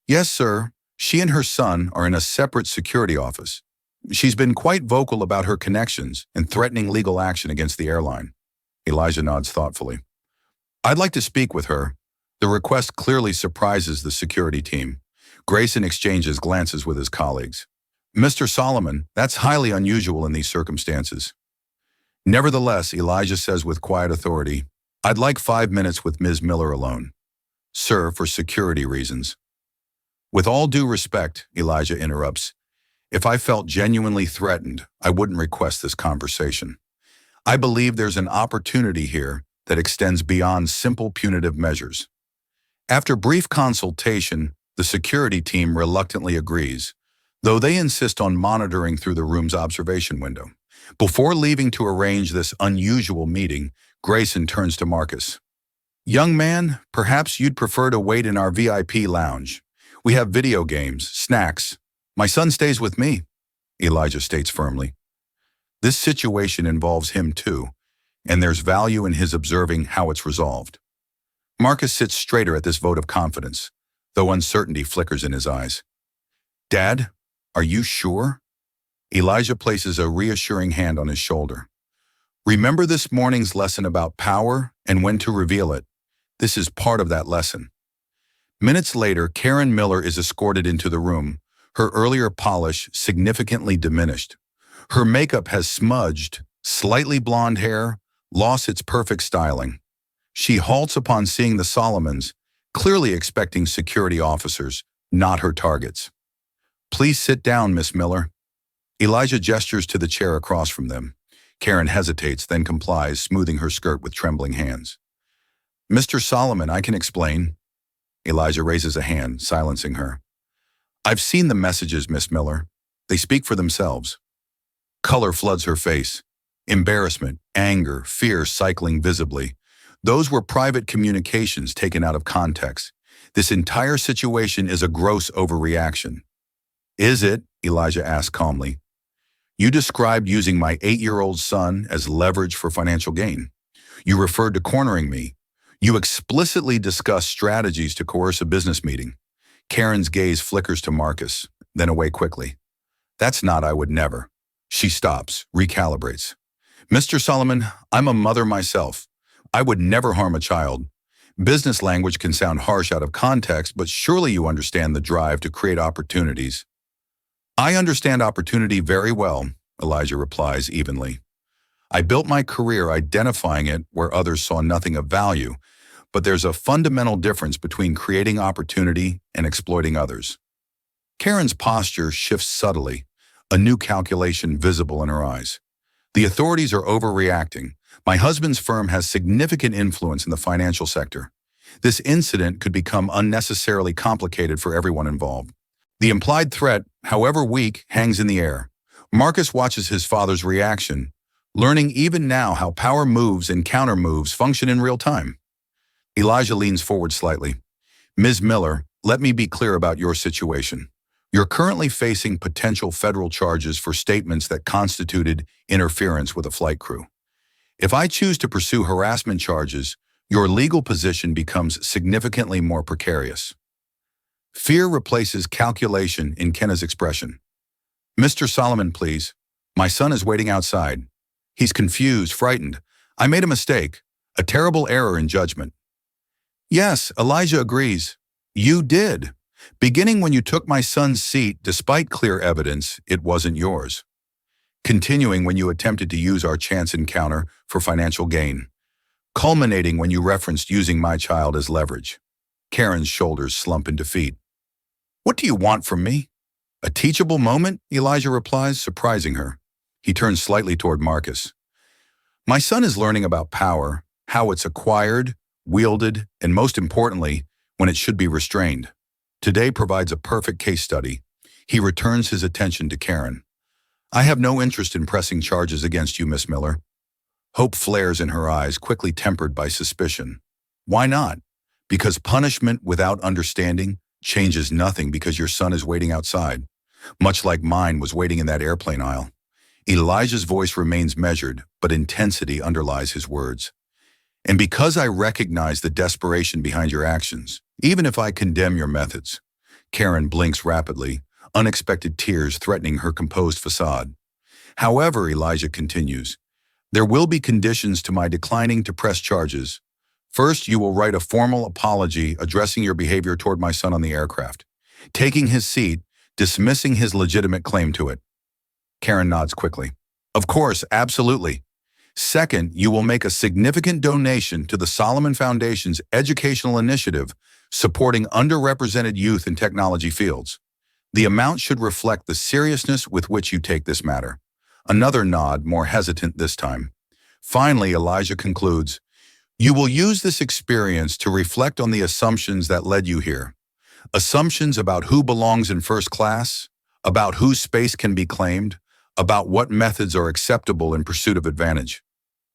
[SPEAKER 1] "Yes, sir. She and her son are in a separate security office. She's been quite vocal about her connections and threatening legal action against the airline." Elijah nods thoughtfully. "I'd like to speak with her." The request clearly surprises the security team. Grayson exchanges glances with his colleagues. "Mr. Solomon, that's highly unusual in these circumstances." Nevertheless, Elijah says with quiet authority, "I'd like 5 minutes with Ms. Miller alone." "Sir, for security reasons." "With all due respect," Elijah interrupts, "if I felt genuinely threatened, I wouldn't request this conversation. I believe there's an opportunity here that extends beyond simple punitive measures." After brief consultation, the security team reluctantly agrees, though they insist on monitoring through the room's observation window. Before leaving to arrange this unusual meeting, Grayson turns to Marcus. "Young man, perhaps you'd prefer to wait in our VIP lounge. We have video games, snacks. My son stays with me." Elijah states firmly. This situation involves him too, and there's value in his observing how it's resolved. Marcus sits straighter at this vote of confidence, though uncertainty flickers in his eyes. Dad, are you sure? Elijah places a reassuring hand on his shoulder. Remember this morning's lesson about power and when to reveal it. This is part of that lesson. Minutes later, Karen Miller is escorted into the room, her earlier polish significantly diminished. Her makeup has smudged, slightly blonde hair, lost its perfect styling. She halts upon seeing the Solomons, clearly expecting security officers, not her targets. Please sit down, Miss Miller. Elijah gestures to the chair across from them. Karen hesitates, then complies, smoothing her skirt with trembling hands. Mr. Solomon, I can explain. Elijah raises a hand, silencing her. I've seen the messages, Miss Miller. They speak for themselves. Color floods her face. Embarrassment, anger, fear cycling visibly. Those were private communications taken out of context. This entire situation is a gross overreaction. Is it? Elijah asked calmly. You described using my 8-year-old son as leverage for financial gain. You referred to cornering me. You explicitly discussed strategies to coerce a business meeting. Karen's gaze flickers to Marcus, then away quickly. That's not I would never. She stops, recalibrates. Mr. Solomon, I'm a mother myself. I would never harm a child. Business language can sound harsh out of context, but surely you understand the drive to create opportunities. I understand opportunity very well, Elijah replies evenly. I built my career identifying it where others saw nothing of value, but there's a fundamental difference between creating opportunity and exploiting others. Karen's posture shifts subtly, a new calculation visible in her eyes. The authorities are overreacting. My husband's firm has significant influence in the financial sector. This incident could become unnecessarily complicated for everyone involved. The implied threat, however weak, hangs in the air. Marcus watches his father's reaction, learning even now how power moves and counter-moves function in real time. Elijah leans forward slightly. Ms. Miller, let me be clear about your situation. You're currently facing potential federal charges for statements that constituted interference with a flight crew. If I choose to pursue harassment charges, your legal position becomes significantly more precarious. Fear replaces calculation in Kenna's expression. Mr. Solomon, please. My son is waiting outside. He's confused, frightened. I made a mistake, a terrible error in judgment. Yes, Elijah agrees. You did. Beginning when you took my son's seat, despite clear evidence, it wasn't yours. Continuing when you attempted to use our chance encounter for financial gain. Culminating when you referenced using my child as leverage. Karen's shoulders slump in defeat. What do you want from me? A teachable moment, Elijah replies, surprising her. He turns slightly toward Marcus. My son is learning about power, how it's acquired, wielded, and most importantly, when it should be restrained. Today provides a perfect case study. He returns his attention to Karen. I have no interest in pressing charges against you, Miss Miller. Hope flares in her eyes, quickly tempered by suspicion. Why not? Because punishment without understanding changes nothing because your son is waiting outside, much like mine was waiting in that airplane aisle. Elijah's voice remains measured, but intensity underlies his words. And because I recognize the desperation behind your actions, even if I condemn your methods. Karen blinks rapidly, unexpected tears threatening her composed facade. However, Elijah continues, there will be conditions to my declining to press charges. First, you will write a formal apology addressing your behavior toward my son on the aircraft, taking his seat, dismissing his legitimate claim to it. Karen nods quickly. Of course, absolutely. Second, you will make a significant donation to the Solomon Foundation's educational initiative supporting underrepresented youth in technology fields. The amount should reflect the seriousness with which you take this matter. Another nod, more hesitant this time. Finally, Elijah concludes, you will use this experience to reflect on the assumptions that led you here. Assumptions about who belongs in first class, about whose space can be claimed, about what methods are acceptable in pursuit of advantage.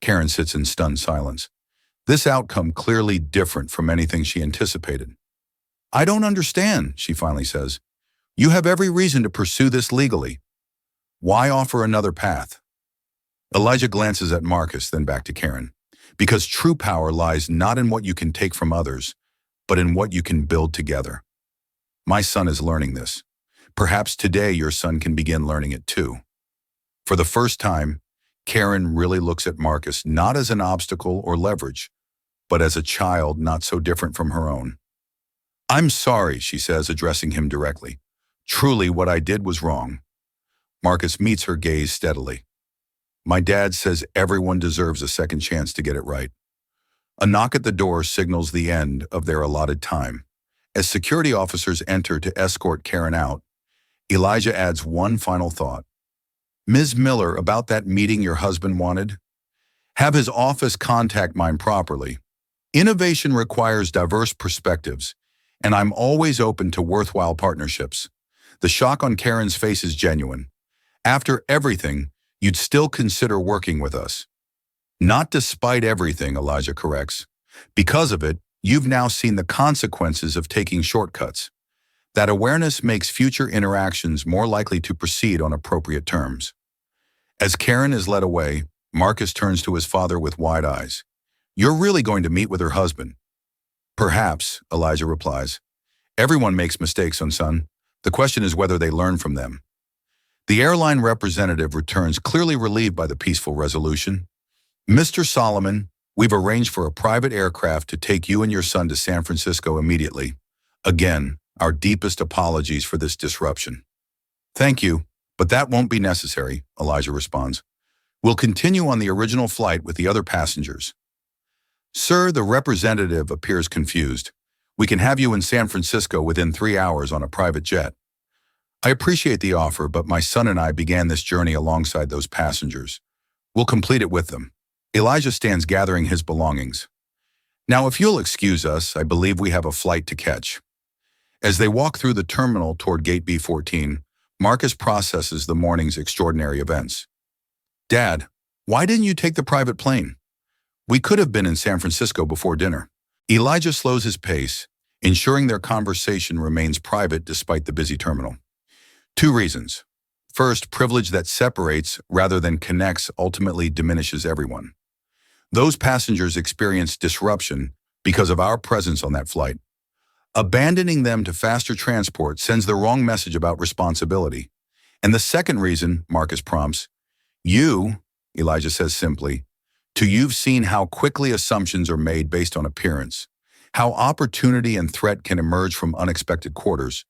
[SPEAKER 1] Karen sits in stunned silence. This outcome clearly different from anything she anticipated. I don't understand, she finally says. You have every reason to pursue this legally. Why offer another path? Elijah glances at Marcus, then back to Karen. Because true power lies not in what you can take from others, but in what you can build together. My son is learning this. Perhaps today your son can begin learning it too. For the first time, Karen really looks at Marcus not as an obstacle or leverage, but as a child not so different from her own. I'm sorry, she says, addressing him directly. Truly, what I did was wrong. Marcus meets her gaze steadily. My dad says everyone deserves a second chance to get it right. A knock at the door signals the end of their allotted time. As security officers enter to escort Karen out, Elijah adds one final thought. Ms. Miller, about that meeting your husband wanted? Have his office contact mine properly. Innovation requires diverse perspectives, and I'm always open to worthwhile partnerships. The shock on Karen's face is genuine. After everything, you'd still consider working with us. Not despite everything, Elijah corrects. Because of it, you've now seen the consequences of taking shortcuts. That awareness makes future interactions more likely to proceed on appropriate terms. As Karen is led away, Marcus turns to his father with wide eyes. You're really going to meet with her husband? Perhaps, Elijah replies. Everyone makes mistakes, son. The question is whether they learn from them. The airline representative returns clearly relieved by the peaceful resolution. Mr. Solomon, we've arranged for a private aircraft to take you and your son to San Francisco immediately. Again, our deepest apologies for this disruption. Thank you, but that won't be necessary, Elijah responds. We'll continue on the original flight with the other passengers. Sir, the representative appears confused. We can have you in San Francisco within 3 hours on a private jet. I appreciate the offer, but my son and I began this journey alongside those passengers. We'll complete it with them. Elijah stands gathering his belongings. Now, if you'll excuse us, I believe we have a flight to catch. As they walk through the terminal toward Gate B14, Marcus processes the morning's extraordinary events. Dad, why didn't you take the private plane? We could have been in San Francisco before dinner. Elijah slows his pace, ensuring their conversation remains private despite the busy terminal. 2 reasons. First, privilege that separates rather than connects ultimately diminishes everyone. Those passengers experienced disruption because of our presence on that flight. Abandoning them to faster transport sends the wrong message about responsibility. And the second reason, Marcus prompts, you, Elijah says simply, you've seen how quickly assumptions are made based on appearance, how opportunity and threat can emerge from unexpected quarters,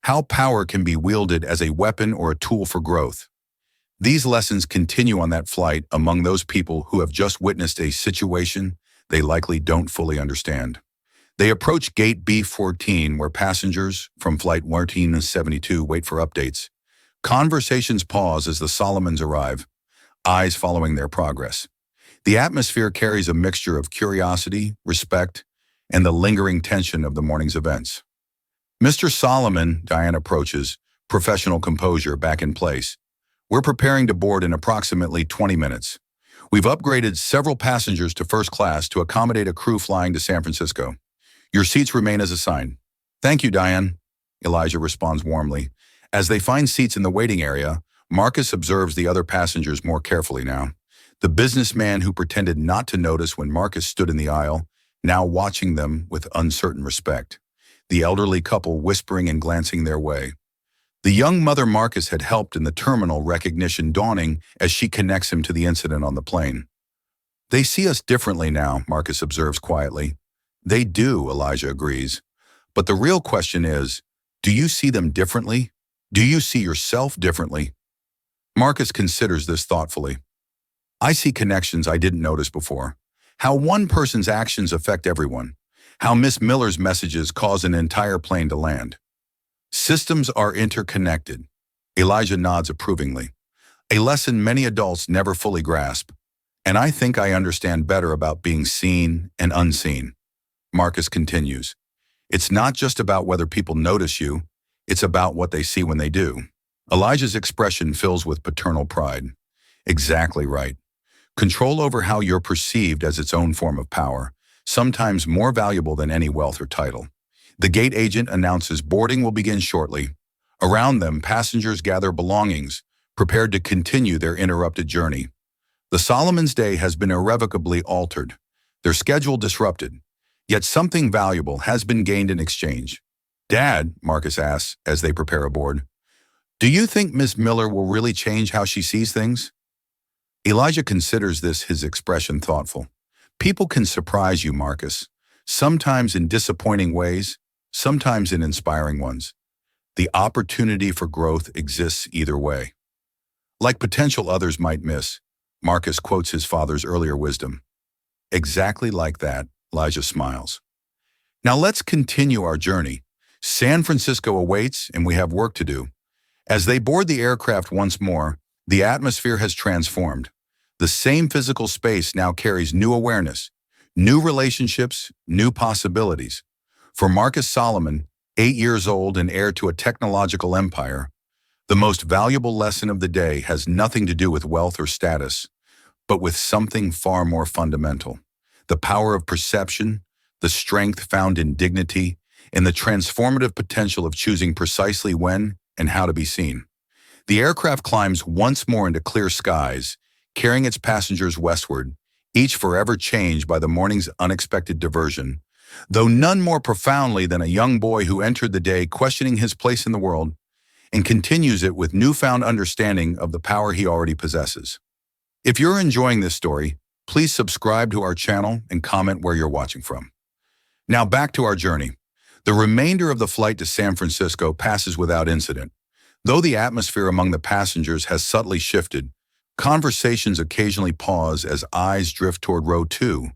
[SPEAKER 1] how power can be wielded as a weapon or a tool for growth. These lessons continue on that flight among those people who have just witnessed a situation they likely don't fully understand. They approach Gate B14, where passengers from Flight 1472 wait for updates. Conversations pause as the Solomons arrive, eyes following their progress. The atmosphere carries a mixture of curiosity, respect, and the lingering tension of the morning's events. Mr. Solomon, Diane approaches, professional composure back in place. We're preparing to board in approximately 20 minutes. We've upgraded several passengers to first class to accommodate a crew flying to San Francisco. Your seats remain as assigned. Thank you, Diane, Elijah responds warmly. As they find seats in the waiting area, Marcus observes the other passengers more carefully now. The businessman who pretended not to notice when Marcus stood in the aisle, now watching them with uncertain respect. The elderly couple whispering and glancing their way. The young mother Marcus had helped in the terminal, recognition dawning as she connects him to the incident on the plane. They see us differently now, Marcus observes quietly. They do, Elijah agrees. But the real question is, do you see them differently? Do you see yourself differently? Marcus considers this thoughtfully. I see connections I didn't notice before. How one person's actions affect everyone. How Miss Miller's messages cause an entire plane to land. Systems are interconnected. Elijah nods approvingly. A lesson many adults never fully grasp. And I think I understand better about being seen and unseen. Marcus continues. It's not just about whether people notice you, it's about what they see when they do. Elijah's expression fills with paternal pride. Exactly right. Control over how you're perceived as its own form of power, sometimes more valuable than any wealth or title. The gate agent announces boarding will begin shortly. Around them, passengers gather belongings, prepared to continue their interrupted journey. The Solomon's day has been irrevocably altered, their schedule disrupted, yet something valuable has been gained in exchange. "Dad," Marcus asks as they prepare aboard, "do you think Miss Miller will really change how she sees things?" Elijah considers his expression thoughtful. "People can surprise you, Marcus, sometimes in disappointing ways, sometimes in inspiring ones. The opportunity for growth exists either way. Like potential others might miss," Marcus quotes his father's earlier wisdom. "Exactly like that," Elijah smiles. "Now let's continue our journey. San Francisco awaits and we have work to do." As they board the aircraft once more, the atmosphere has transformed. The same physical space now carries new awareness, new relationships, new possibilities. For Marcus Solomon, 8 years old and heir to a technological empire, the most valuable lesson of the day has nothing to do with wealth or status, but with something far more fundamental: the power of perception, the strength found in dignity, and the transformative potential of choosing precisely when and how to be seen. The aircraft climbs once more into clear skies, carrying its passengers westward, each forever changed by the morning's unexpected diversion, though none more profoundly than a young boy who entered the day questioning his place in the world and continues it with newfound understanding of the power he already possesses. If you're enjoying this story, please subscribe to our channel and comment where you're watching from. Now back to our journey. The remainder of the flight to San Francisco passes without incident. Though the atmosphere among the passengers has subtly shifted, conversations occasionally pause as eyes drift toward row 2,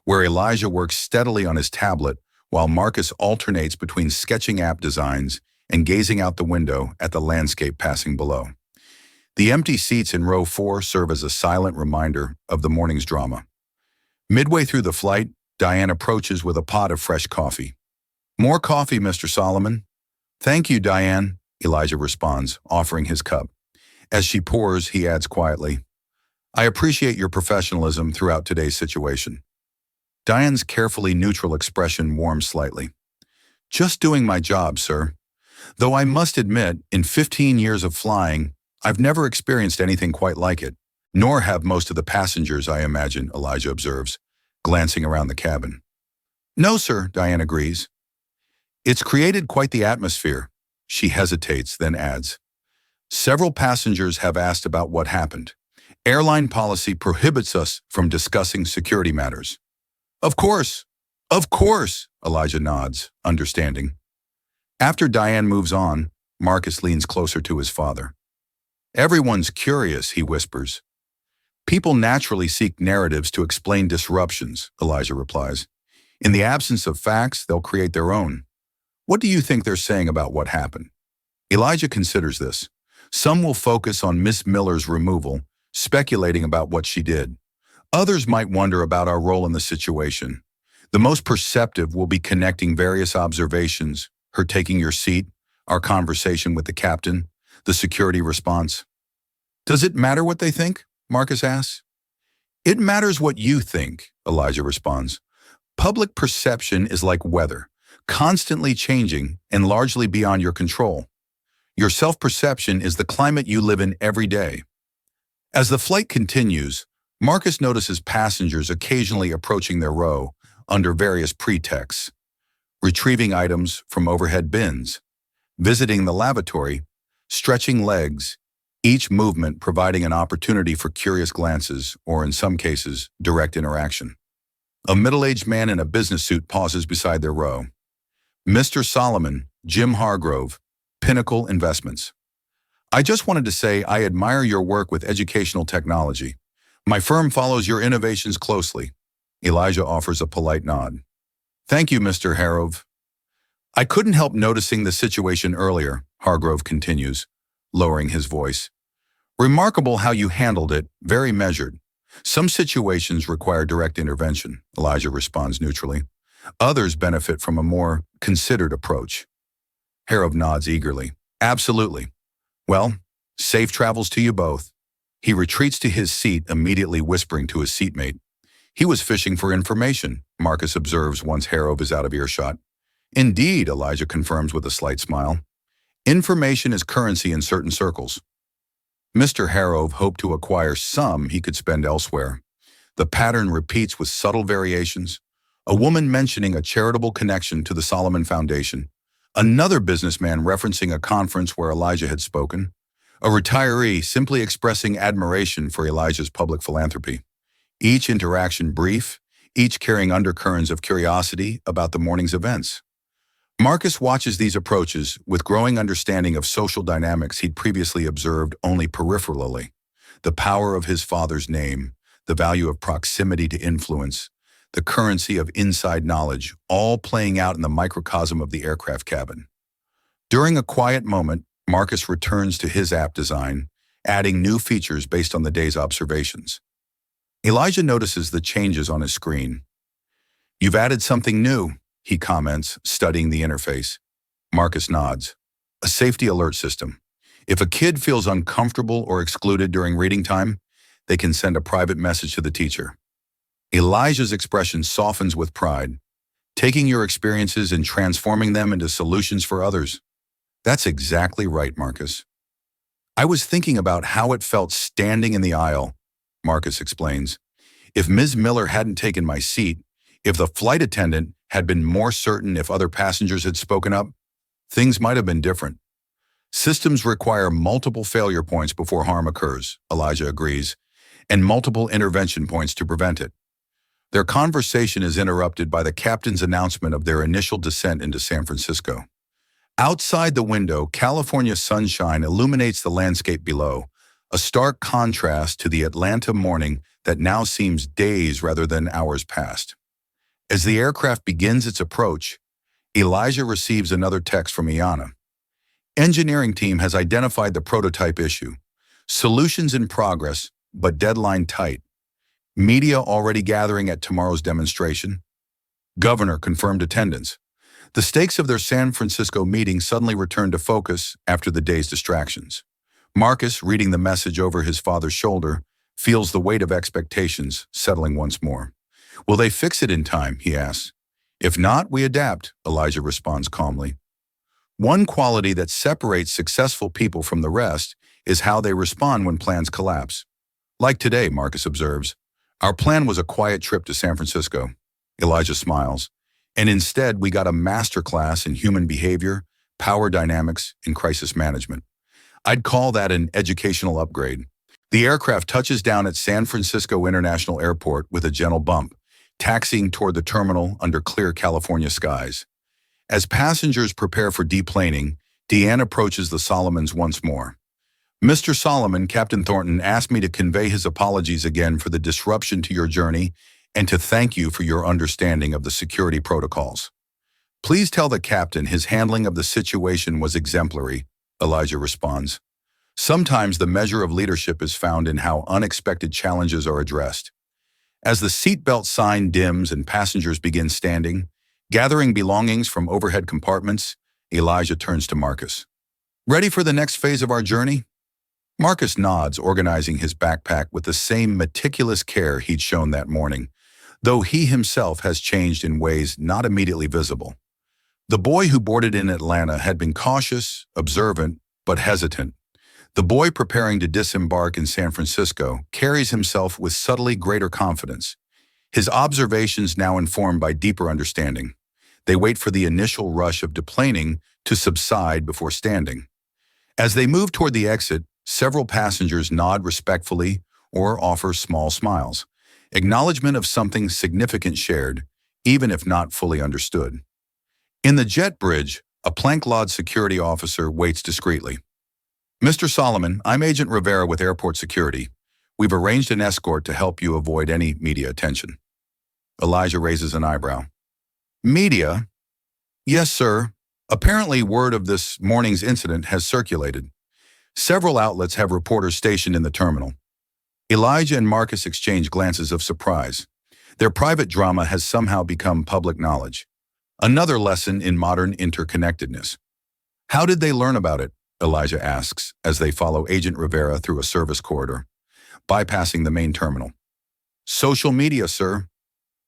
[SPEAKER 1] where Elijah works steadily on his tablet while Marcus alternates between sketching app designs and gazing out the window at the landscape passing below. The empty seats in row 4 serve as a silent reminder of the morning's drama. Midway through the flight, Diane approaches with a pot of fresh coffee. "More coffee, Mr. Solomon." "Thank you, Diane," Elijah responds, offering his cup. As she pours, he adds quietly, "I appreciate your professionalism throughout today's situation." Diane's carefully neutral expression warms slightly. "Just doing my job, sir. Though I must admit, in 15 years of flying, I've never experienced anything quite like it, nor have most of the passengers, I imagine," Elijah observes, glancing around the cabin. "No, sir," Diane agrees. "It's created quite the atmosphere." She hesitates, then adds, "Several passengers have asked about what happened. Airline policy prohibits us from discussing security matters." Of course, Elijah nods, understanding. After Diane moves on, Marcus leans closer to his father. "Everyone's curious," he whispers. "People naturally seek narratives to explain disruptions," Elijah replies. "In the absence of facts, they'll create their own. What do you think they're saying about what happened?" Elijah considers this. Some will focus on Miss Miller's removal, speculating about what she did. Others might wonder about our role in the situation. The most perceptive will be connecting various observations: her taking your seat, our conversation with the captain, the security response. "Does it matter what they think?" Marcus asks. "It matters what you think," Elijah responds. "Public perception is like weather, constantly changing and largely beyond your control. Your self-perception is the climate you live in every day." As the flight continues, Marcus notices passengers occasionally approaching their row under various pretexts: retrieving items from overhead bins, visiting the lavatory, stretching legs, each movement providing an opportunity for curious glances or, in some cases, direct interaction. A middle-aged man in a business suit pauses beside their row. "Mr. Solomon, Jim Hargrove, Pinnacle Investments. I just wanted to say I admire your work with educational technology. My firm follows your innovations closely." Elijah offers a polite nod. "Thank you, Mr. Hargrove." "I couldn't help noticing the situation earlier," Hargrove continues, lowering his voice. "Remarkable how you handled it, very measured. Some situations require direct intervention," Elijah responds neutrally. "Others benefit from a more considered approach." Hargrove nods eagerly. "Absolutely. Well, safe travels to you both." He retreats to his seat, immediately whispering to his seatmate. "He was fishing for information," Marcus observes once Hargrove is out of earshot. "Indeed," Elijah confirms with a slight smile. "Information is currency in certain circles." Mr. Harrove hoped to acquire some he could spend elsewhere. The pattern repeats with subtle variations. A woman mentioning a charitable connection to the Solomon Foundation. Another businessman referencing a conference where Elijah had spoken. A retiree simply expressing admiration for Elijah's public philanthropy. Each interaction brief, each carrying undercurrents of curiosity about the morning's events. Marcus watches these approaches with growing understanding of social dynamics he'd previously observed only peripherally. The power of his father's name, the value of proximity to influence, the currency of inside knowledge, all playing out in the microcosm of the aircraft cabin. During a quiet moment, Marcus returns to his app design, adding new features based on the day's observations. Elijah notices the changes on his screen. "You've added something new," he comments, studying the interface. Marcus nods. "A safety alert system. If a kid feels uncomfortable or excluded during reading time, they can send a private message to the teacher." Elijah's expression softens with pride. "Taking your experiences and transforming them into solutions for others." "That's exactly right, Marcus. I was thinking about how it felt standing in the aisle," Marcus explains. "If Ms. Miller hadn't taken my seat, if the flight attendant had been more certain if other passengers had spoken up, things might have been different." "Systems require multiple failure points before harm occurs," Elijah agrees, "and multiple intervention points to prevent it." Their conversation is interrupted by the captain's announcement of their initial descent into San Francisco. Outside the window, California sunshine illuminates the landscape below, a stark contrast to the Atlanta morning that now seems days rather than hours past. As the aircraft begins its approach, Elijah receives another text from Iana. "Engineering team has identified the prototype issue. Solutions in progress, but deadline tight. Media already gathering at tomorrow's demonstration. Governor confirmed attendance." The stakes of their San Francisco meeting suddenly return to focus after the day's distractions. Marcus, reading the message over his father's shoulder, feels the weight of expectations settling once more. "Will they fix it in time?" he asks. "If not, we adapt," Elijah responds calmly. One quality that separates successful people from the rest is how they respond when plans collapse. "Like today," Marcus observes. "Our plan was a quiet trip to San Francisco." Elijah smiles. "And instead, we got a masterclass in human behavior, power dynamics, and crisis management. I'd call that an educational upgrade." The aircraft touches down at San Francisco International Airport with a gentle bump, taxiing toward the terminal under clear California skies. As passengers prepare for deplaning, Deanne approaches the Solomons once more. "Mr. Solomon, Captain Thornton asked me to convey his apologies again for the disruption to your journey and to thank you for your understanding of the security protocols." "Please tell the captain his handling of the situation was exemplary," Elijah responds. Sometimes the measure of leadership is found in how unexpected challenges are addressed. As the seatbelt sign dims and passengers begin standing, gathering belongings from overhead compartments, Elijah turns to Marcus. "Ready for the next phase of our journey?" Marcus nods, organizing his backpack with the same meticulous care he'd shown that morning, though he himself has changed in ways not immediately visible. The boy who boarded in Atlanta had been cautious, observant, but hesitant. The boy preparing to disembark in San Francisco carries himself with subtly greater confidence, his observations now informed by deeper understanding. They wait for the initial rush of deplaning to subside before standing. As they move toward the exit, several passengers nod respectfully or offer small smiles, acknowledgement of something significant shared, even if not fully understood. In the jet bridge, a plank-lawed security officer waits discreetly. "Mr. Solomon, I'm Agent Rivera with Airport Security. We've arranged an escort to help you avoid any media attention." Elijah raises an eyebrow. "Media?" "Yes, sir. Apparently word of this morning's incident has circulated. Several outlets have reporters stationed in the terminal." Elijah and Marcus exchange glances of surprise. Their private drama has somehow become public knowledge. Another lesson in modern interconnectedness. "How did they learn about it?" Elijah asks as they follow Agent Rivera through a service corridor, bypassing the main terminal. "Social media, sir.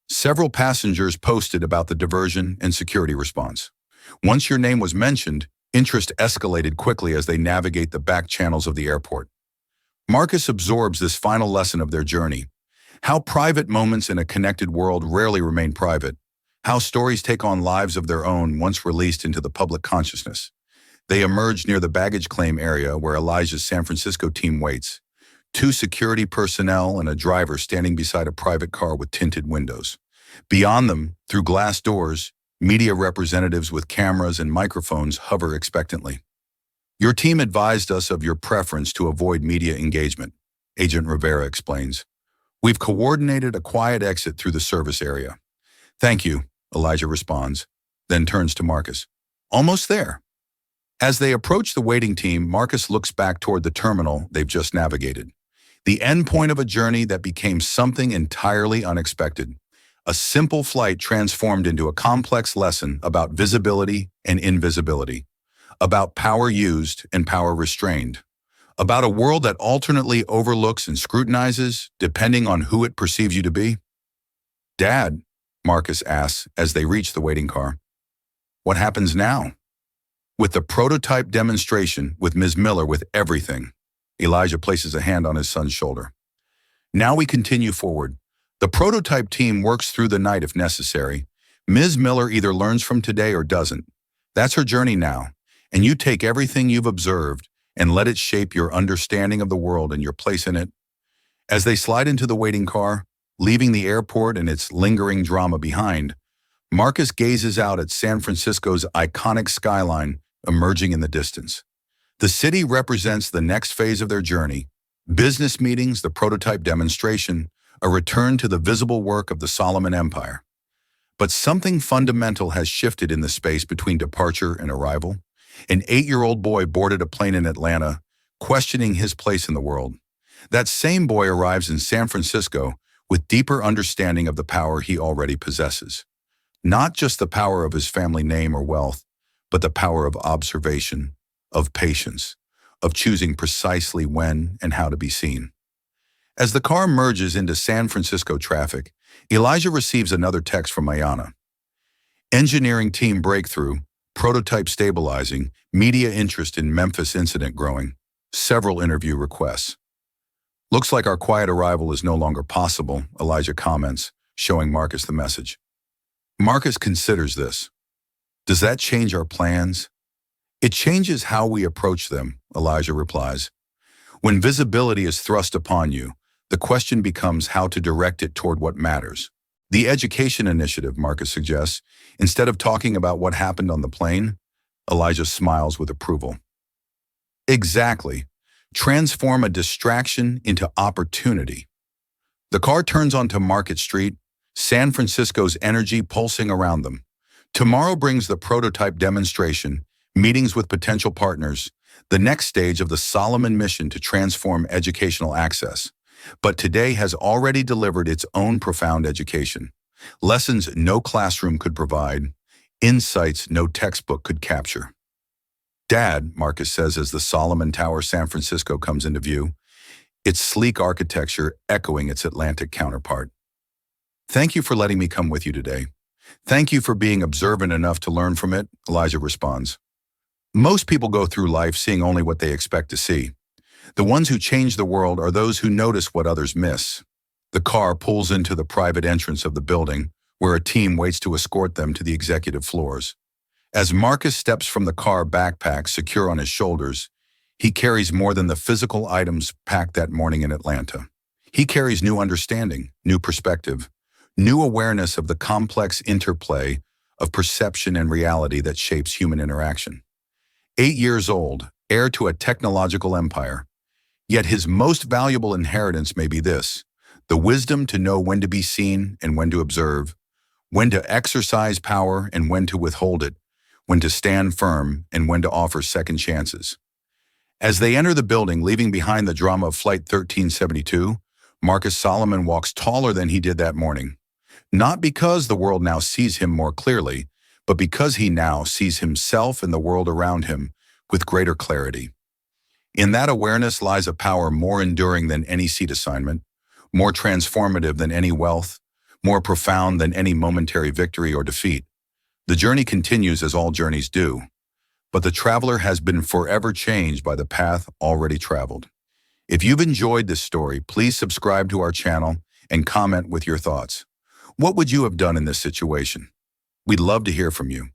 [SPEAKER 1] Several passengers posted about the diversion and security response. Once your name was mentioned, interest escalated quickly as they navigate the back channels of the airport." Marcus absorbs this final lesson of their journey. How private moments in a connected world rarely remain private. How stories take on lives of their own once released into the public consciousness. They emerge near the baggage claim area where Elijah's San Francisco team waits. Two security personnel and a driver standing beside a private car with tinted windows. Beyond them, through glass doors, media representatives with cameras and microphones hover expectantly. Your team advised us of your preference to avoid media engagement, Agent Rivera explains. We've coordinated a quiet exit through the service area. Thank you, Elijah responds, then turns to Marcus. Almost there. As they approach the waiting team, Marcus looks back toward the terminal they've just navigated. The end point of a journey that became something entirely unexpected. A simple flight transformed into a complex lesson about visibility and invisibility, about power used and power restrained, about a world that alternately overlooks and scrutinizes depending on who it perceives you to be. Dad, Marcus asks as they reach the waiting car. What happens now? With the prototype demonstration, with Ms. Miller with everything, Elijah places a hand on his son's shoulder. Now we continue forward. The prototype team works through the night if necessary. Ms. Miller either learns from today or doesn't. That's her journey now, and you take everything you've observed and let it shape your understanding of the world and your place in it. As they slide into the waiting car, leaving the airport and its lingering drama behind, Marcus gazes out at San Francisco's iconic skyline emerging in the distance. The city represents the next phase of their journey: business meetings, the prototype demonstration, a return to the visible work of the Solomon Empire. But something fundamental has shifted in the space between departure and arrival. An 8-year-old boy boarded a plane in Atlanta, questioning his place in the world. That same boy arrives in San Francisco with deeper understanding of the power he already possesses. Not just the power of his family name or wealth, but the power of observation, of patience, of choosing precisely when and how to be seen. As the car merges into San Francisco traffic, Elijah receives another text from Mayana. Engineering team breakthrough, prototype stabilizing, media interest in Memphis incident growing, several interview requests. Looks like our quiet arrival is no longer possible, Elijah comments, showing Marcus the message. Marcus considers this. Does that change our plans? It changes how we approach them, Elijah replies. When visibility is thrust upon you, the question becomes how to direct it toward what matters. The education initiative, Marcus suggests, instead of talking about what happened on the plane, Elijah smiles with approval. Exactly. Transform a distraction into opportunity. The car turns onto Market Street, San Francisco's energy pulsing around them. Tomorrow brings the prototype demonstration, meetings with potential partners, the next stage of the Solomon mission to transform educational access. But today has already delivered its own profound education. Lessons no classroom could provide, insights no textbook could capture. Dad, Marcus says as the Solomon Tower San Francisco comes into view, its sleek architecture echoing its Atlantic counterpart. Thank you for letting me come with you today. Thank you for being observant enough to learn from it, Elijah responds. Most people go through life seeing only what they expect to see. The ones who change the world are those who notice what others miss. The car pulls into the private entrance of the building, where a team waits to escort them to the executive floors. As Marcus steps from the car, backpack secure on his shoulders, he carries more than the physical items packed that morning in Atlanta. He carries new understanding, new perspective, new awareness of the complex interplay of perception and reality that shapes human interaction. 8 years old, heir to a technological empire, yet his most valuable inheritance may be this: the wisdom to know when to be seen and when to observe, when to exercise power and when to withhold it, when to stand firm and when to offer second chances. As they enter the building, leaving behind the drama of Flight 1372, Marcus Solomon walks taller than he did that morning. Not because the world now sees him more clearly, but because he now sees himself and the world around him with greater clarity. In that awareness lies a power more enduring than any seat assignment, more transformative than any wealth, more profound than any momentary victory or defeat. The journey continues as all journeys do, but the traveler has been forever changed by the path already traveled. If you've enjoyed this story, please subscribe to our channel and comment with your thoughts. What would you have done in this situation? We'd love to hear from you.